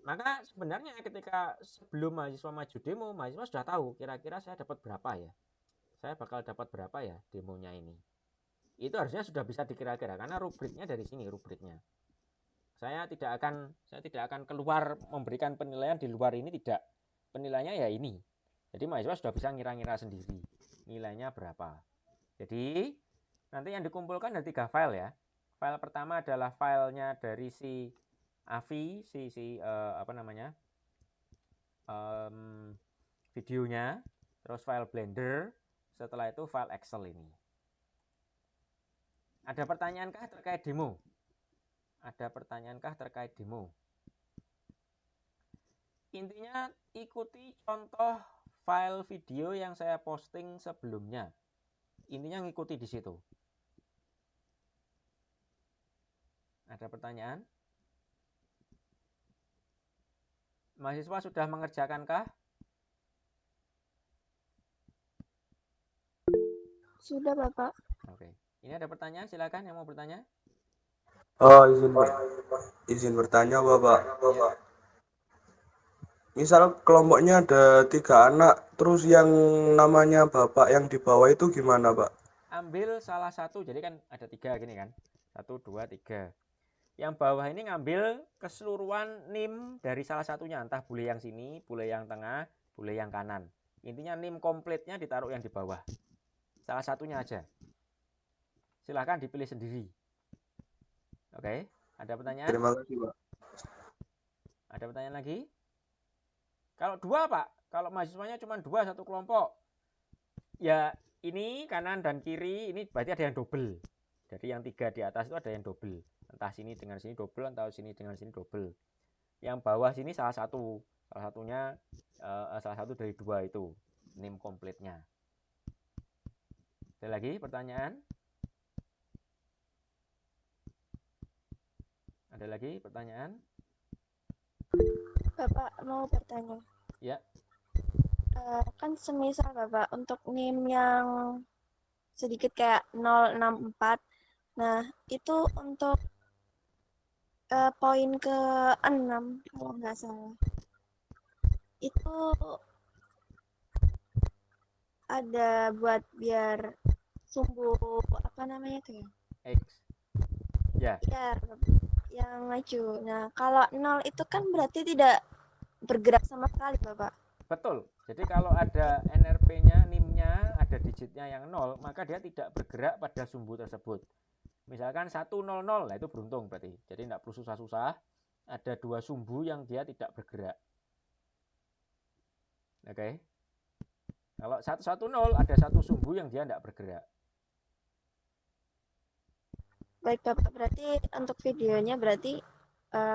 Maka sebenarnya ketika sebelum mahasiswa maju demo, mahasiswa sudah tahu kira-kira saya dapat berapa ya. Saya bakal dapat berapa ya demonya ini. Itu harusnya sudah bisa dikira-kira karena rubriknya dari sini rubriknya. Saya tidak akan keluar memberikan penilaian di luar ini, tidak. Penilaiannya ya ini. Jadi mahasiswa sudah bisa ngira-ngira sendiri nilainya berapa. Jadi nanti yang dikumpulkan ada 3 file ya. File pertama adalah filenya dari si AVI, videonya, terus file Blender, setelah itu file Excel ini. Ada pertanyaankah terkait demo? Ada pertanyaankah terkait demo? Intinya ikuti contoh file video yang saya posting sebelumnya. Intinya ngikuti di situ. Ada pertanyaan? Mahasiswa sudah mengerjakankah? Sudah, Bapak. Oke. Ini ada pertanyaan, silakan yang mau bertanya. Oh, izin bertanya, Bapak. Ya. Misal kelompoknya ada 3 anak, terus yang namanya Bapak yang di bawah itu gimana, Pak? Ambil salah satu, jadi kan ada 3 gini kan. 1, 2, 3. Yang bawah ini ngambil keseluruhan NIM dari salah satunya, entah boleh yang sini, boleh yang tengah, boleh yang kanan. Intinya NIM komplitnya ditaruh yang di bawah. Salah satunya aja. Silahkan dipilih sendiri. Oke, ada pertanyaan? Terima kasih, Pak. Ada pertanyaan lagi? Kalau 2, Pak, kalau mahasiswanya cuma 2 satu kelompok, ya ini kanan dan kiri, ini berarti ada yang double. Jadi yang 3 di atas itu ada yang double. Entah sini dengan sini double, entah sini dengan sini double. Yang bawah sini salah satunya salah satu dari 2 itu NIM komplitnya. Ada lagi pertanyaan? Ada lagi pertanyaan? Bapak mau bertanya. Ya. Kan semisal Bapak untuk NIM yang sedikit kayak 064. Nah, itu untuk poin ke-6 kalau nggak salah. Itu ada buat biar sumbu apa namanya tuh ya? X. Ya. Ya, yang maju. Nah, kalau 0 itu kan berarti tidak bergerak sama sekali, Bapak. Betul. Jadi kalau ada NRP-nya, NIM-nya, ada digitnya yang 0, maka dia tidak bergerak pada sumbu tersebut. Misalkan 100, nah itu beruntung berarti. Jadi tidak perlu susah-susah. Ada 2 sumbu yang dia tidak bergerak. Oke. Kalau 110 ada 1 sumbu yang dia tidak bergerak. Baik, Bapak. Berarti untuk videonya berarti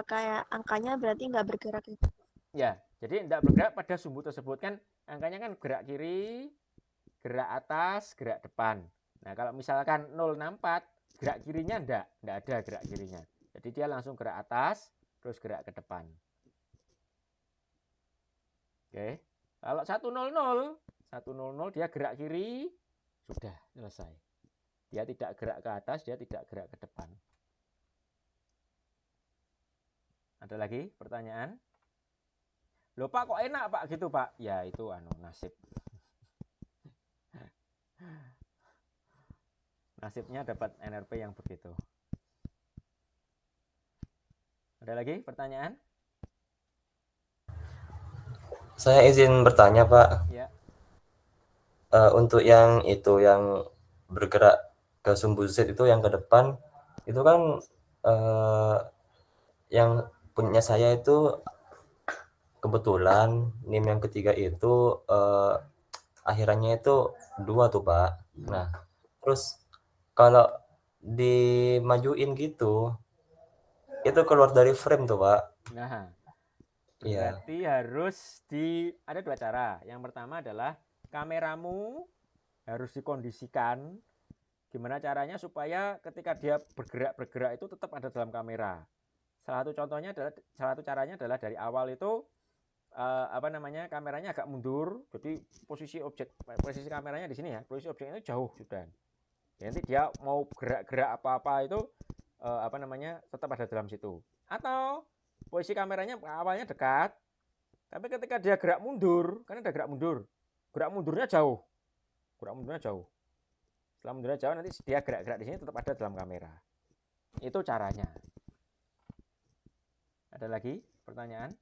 kayak angkanya berarti nggak bergerak itu. Ya, jadi tidak bergerak pada sumbu tersebut kan. Angkanya kan gerak kiri, gerak atas, gerak depan. Nah, kalau misalkan 064, gerak kirinya tidak ada gerak kirinya. Jadi dia langsung gerak atas, terus gerak ke depan. Oke. Kalau 100 dia gerak kiri, sudah selesai. Dia tidak gerak ke atas, dia tidak gerak ke depan. Ada lagi pertanyaan? Loh Pak, kok enak Pak gitu Pak? Ya itu nasib. Nasibnya dapat NRP yang begitu. Ada lagi pertanyaan? Saya izin bertanya, Pak. Ya. Untuk yang itu yang bergerak ke sumbu Z itu yang ke depan, itu kan yang punya saya itu kebetulan NIM yang ketiga itu akhirannya itu 2 tuh, Pak. Nah, terus kalau dimajuin gitu, itu keluar dari frame tuh, Pak. Nah, Iya. Berarti harus ada dua cara. Yang pertama adalah kameramu harus dikondisikan gimana caranya supaya ketika dia bergerak itu tetap ada dalam kamera. Salah satu caranya adalah dari awal itu kameranya agak mundur. Jadi posisi kameranya di sini ya. Posisi objeknya itu jauh sudah. Nanti dia mau gerak-gerak apa-apa itu tetap ada dalam situ. Atau posisi kameranya awalnya dekat, tapi ketika dia gerak mundur, karena ada gerak mundurnya jauh. Setelah mundurnya jauh, nanti dia gerak-gerak di sini tetap ada dalam kamera. Itu caranya. Ada lagi pertanyaan?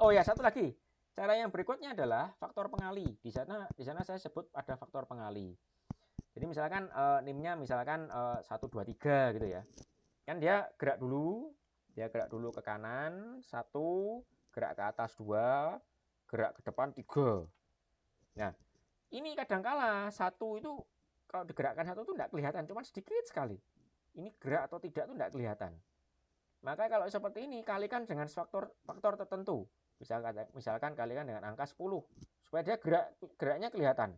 Oh ya, satu lagi. Cara yang berikutnya adalah faktor pengali. Di sana saya sebut ada faktor pengali. Jadi misalkan NIM-nya misalkan 1, 2, 3 gitu ya. Kan dia gerak dulu ke kanan 1, gerak ke atas 2, gerak ke depan 3. Nah, ini kadangkala 1 itu kalau digerakkan 1 itu tidak kelihatan, cuma sedikit sekali. Ini gerak atau tidak itu tidak kelihatan. Maka kalau seperti ini kalikan dengan faktor tertentu. Misalkan kalikan dengan angka 10 supaya dia geraknya kelihatan.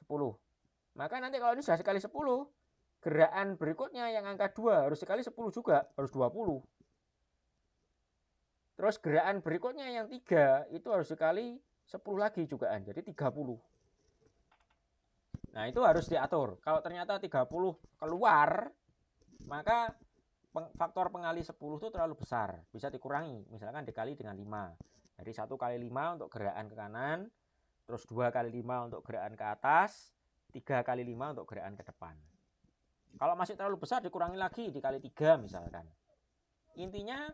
10. Maka nanti kalau ini sudah sekali 10, gerakan berikutnya yang angka 2 harus sekali 10 juga, harus 20. Terus gerakan berikutnya yang 3 itu harus sekali 10 lagi jugaan, jadi 30. Nah, itu harus diatur. Kalau ternyata 30 keluar, maka faktor pengali 10 itu terlalu besar, bisa dikurangi, misalkan dikali dengan 5. Jadi 1 kali 5 untuk gerakan ke kanan, terus 2 kali 5 untuk gerakan ke atas, 3 kali 5 untuk gerakan ke depan. Kalau masih terlalu besar dikurangi lagi dikali 3 misalkan. Intinya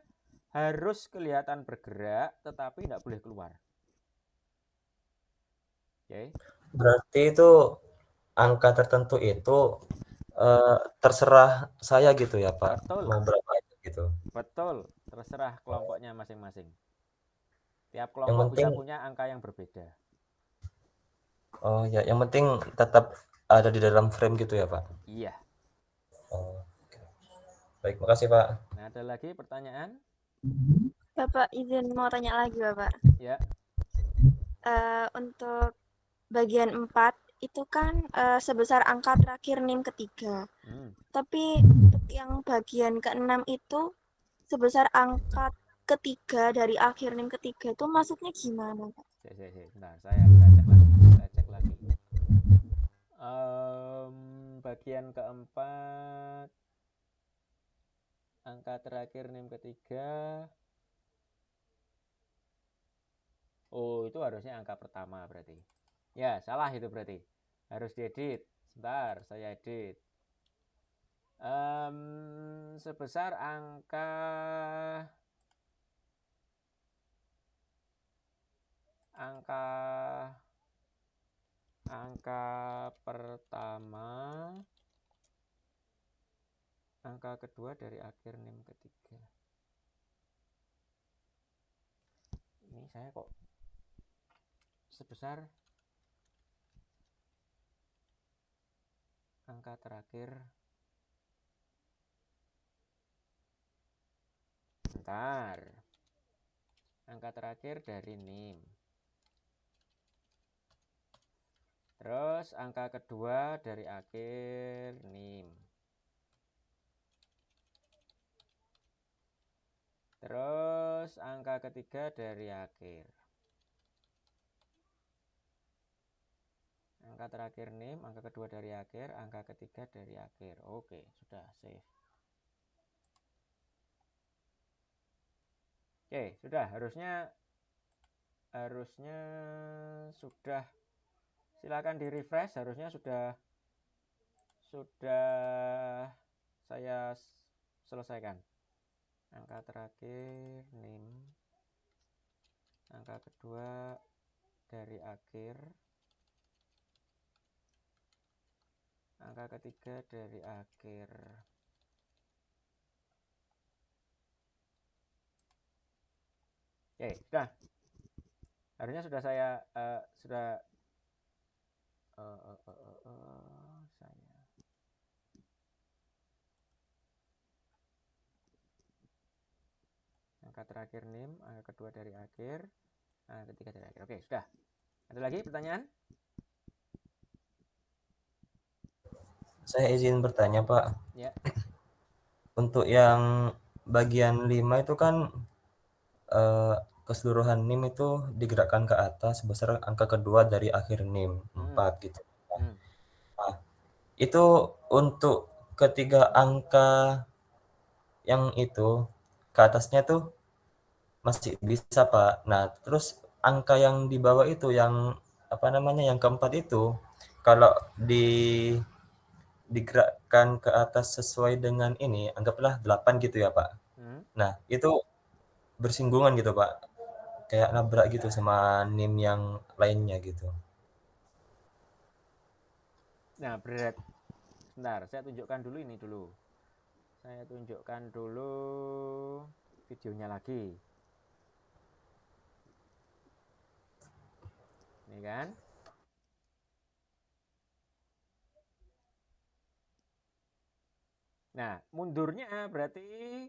harus kelihatan bergerak tetapi tidak boleh keluar. Oke. Berarti itu angka tertentu itu terserah saya gitu ya Pak, Betul. mau berapa gitu. Betul, terserah kelompoknya masing-masing. Tiap Yang kelompok penting, bisa punya angka yang berbeda. oh ya, yang penting tetap ada di dalam frame gitu ya Pak. Iya. Oh, oke. Baik, makasih Pak. Nah, ada lagi pertanyaan? Bapak izin mau tanya lagi Bapak. Ya. Untuk bagian 4 itu kan sebesar angka terakhir NIM ketiga. Tapi untuk yang bagian ke-6 itu sebesar angka ketiga dari akhir NIM ketiga itu maksudnya gimana, Pak? Bentar, saya cek lagi. Bagian keempat, angka terakhir NIM ketiga. Oh, itu harusnya angka pertama berarti. Ya, salah itu berarti. Harus diedit. Sebentar, saya edit. Sebesar angka pertama, angka kedua dari akhir NIM ketiga. Ini saya kok sebesar angka terakhir. Bentar. Angka terakhir dari NIM. Terus angka kedua dari akhir NIM. Terus angka ketiga dari akhir. Angka terakhir NIM, angka kedua dari akhir, angka ketiga dari akhir. Oke, sudah save. Oke, sudah, harusnya sudah. Silakan di refresh, harusnya sudah saya selesaikan. Angka terakhir NIM, angka kedua dari akhir, angka ketiga dari akhir. Oke, sudah. Harusnya sudah saya Angka terakhir NIM, angka kedua dari akhir, angka ketiga dari akhir. Oke, sudah. Ada lagi pertanyaan? Saya izin bertanya, Pak. Ya. Untuk yang bagian 5 itu kan keseluruhan NIM itu digerakkan ke atas sebesar angka kedua dari akhir NIM 4 gitu. Nah, itu untuk ketiga angka yang itu ke atasnya tuh masih bisa, Pak. Nah, terus angka yang di bawah itu yang apa namanya yang keempat itu kalau digerakkan ke atas sesuai dengan ini anggaplah 8 gitu ya, Pak. Nah, itu bersinggungan gitu, Pak. Kayak nabrak gitu sama NIM yang lainnya gitu. Nah, sebentar, saya tunjukkan dulu ini dulu. Saya tunjukkan dulu videonya lagi. Ini kan? Nah, mundurnya berarti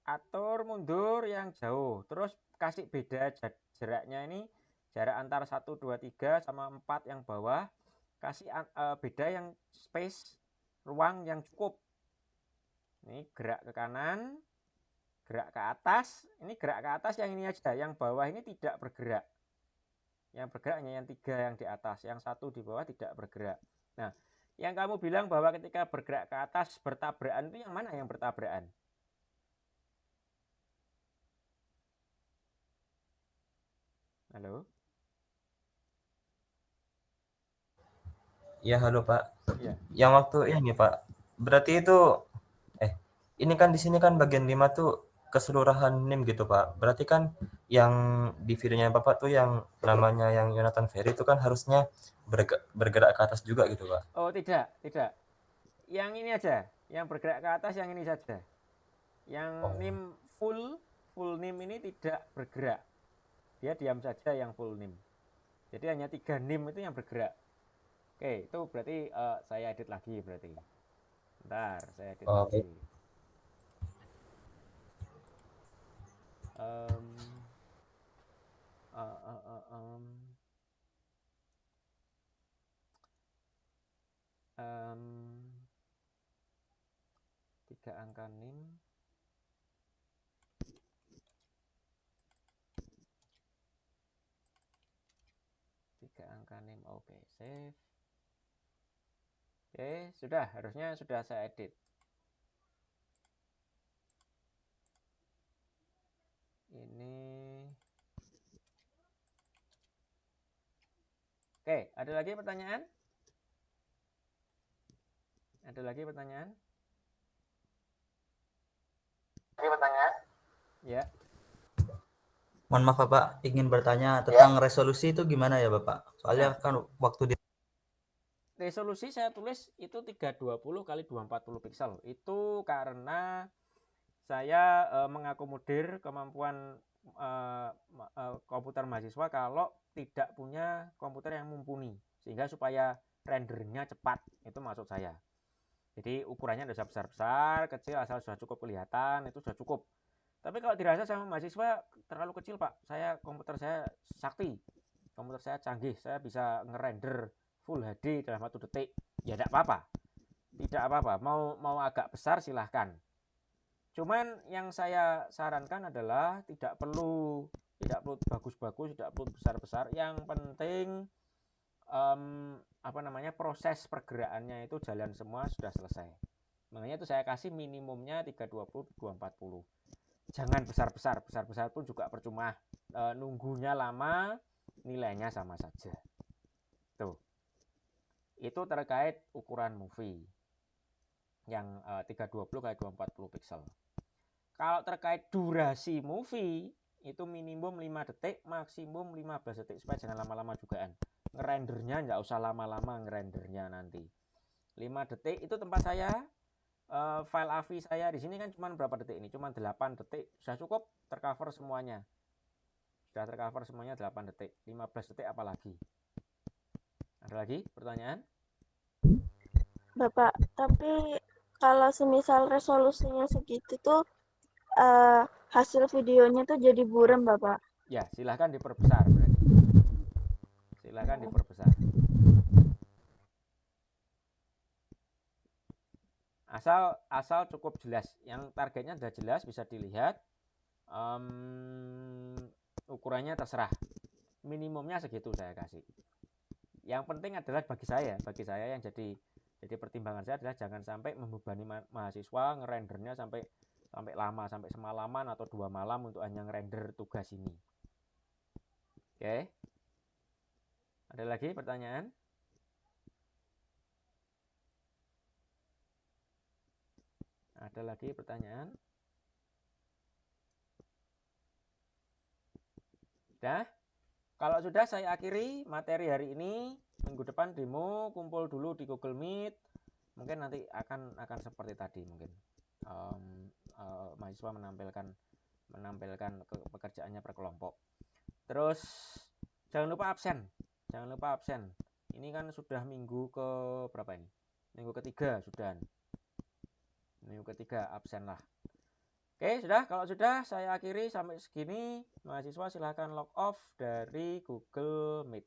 atur mundur yang jauh. Terus kasih beda jaraknya ini, jarak antar 1, 2, 3 sama 4 yang bawah. Kasih beda yang space, ruang yang cukup. Ini gerak ke kanan, gerak ke atas. Ini gerak ke atas yang ini aja, yang bawah ini tidak bergerak. Yang bergerak hanya yang 3 yang di atas, yang 1 di bawah tidak bergerak. Nah, yang kamu bilang bahwa ketika bergerak ke atas bertabrakan itu yang mana yang bertabrakan? Halo? Ya, halo, Pak. Ya. Yang waktu ini, Pak. Berarti itu ini kan di sini kan bagian 5 tuh keseluruhan NIM gitu, Pak. Berarti kan yang di videonya Bapak tuh yang namanya yang Yonathan Ferry itu kan harusnya bergerak ke atas juga gitu, Pak. Oh, tidak. Yang ini aja, yang bergerak ke atas yang ini saja. Yang NIM full NIM ini tidak bergerak. Dia diam saja yang full NIM. Jadi hanya 3 NIM itu yang bergerak. Oke, itu berarti saya edit lagi berarti. Bentar, saya edit lagi. Tiga angka NIM. Oke, save. Oke, harusnya sudah saya edit. Ini. Oke, ada lagi pertanyaan? Ya. Mohon maaf Bapak, ingin bertanya tentang resolusi itu gimana ya Bapak? Soalnya kan waktu resolusi saya tulis itu 320 x 240 pixel. Itu karena saya mengakomodir kemampuan komputer mahasiswa kalau tidak punya komputer yang mumpuni, sehingga supaya rendernya cepat, itu maksud saya. Jadi ukurannya tidak usah besar, kecil, asal sudah cukup kelihatan, itu sudah cukup. Tapi kalau dirasa sama mahasiswa terlalu kecil, Pak, komputer saya sakti, komputer saya canggih, saya bisa ngerender Full HD dalam 1 detik, ya tidak apa-apa. Mau agak besar silahkan. Cuman yang saya sarankan adalah tidak perlu bagus-bagus, tidak perlu besar-besar. Yang penting proses pergerakannya itu jalan semua, sudah selesai. Makanya itu saya kasih minimumnya 320 240. Jangan besar-besar pun juga percuma, nunggunya lama, nilainya sama saja. Tuh. Itu terkait ukuran movie yang 320 x 240 pixel. Kalau terkait durasi movie itu minimum 5 detik, maksimum 15 detik, supaya jangan lama-lama jugaan. Ngerendernya nggak usah lama-lama ngerendernya nanti. 5 detik itu tempat saya, file AVI saya di sini kan cuma berapa detik ini? Cuma 8 detik, sudah cukup tercover semuanya. Sudah tercover semuanya 8 detik. 15 detik apalagi? Ada lagi pertanyaan? Bapak, tapi kalau semisal resolusinya segitu tuh hasil videonya tuh jadi buram, Bapak. Ya, silahkan diperbesar berarti. Silahkan diperbesar. Asal cukup jelas. Yang targetnya sudah jelas, bisa dilihat. Ukurannya terserah. Minimumnya segitu saya kasih. Yang penting adalah bagi saya yang jadi pertimbangan saya adalah jangan sampai membebani mahasiswa ngerendernya sampai lama, sampai semalaman atau 2 malam untuk hanya ngerender tugas ini. Oke. Ada lagi pertanyaan? Ada lagi pertanyaan? Sudah? Kalau sudah, saya akhiri materi hari ini. Minggu depan demo, kumpul dulu di Google Meet. Mungkin nanti akan seperti tadi mungkin. Mahasiswa menampilkan pekerjaannya per kelompok. Terus jangan lupa absen. Ini kan sudah minggu ke berapa ini? Minggu ketiga sudah. Minggu ketiga absen lah. Oke, sudah. Kalau sudah, saya akhiri sampai segini. Mahasiswa silahkan log off dari Google Meet.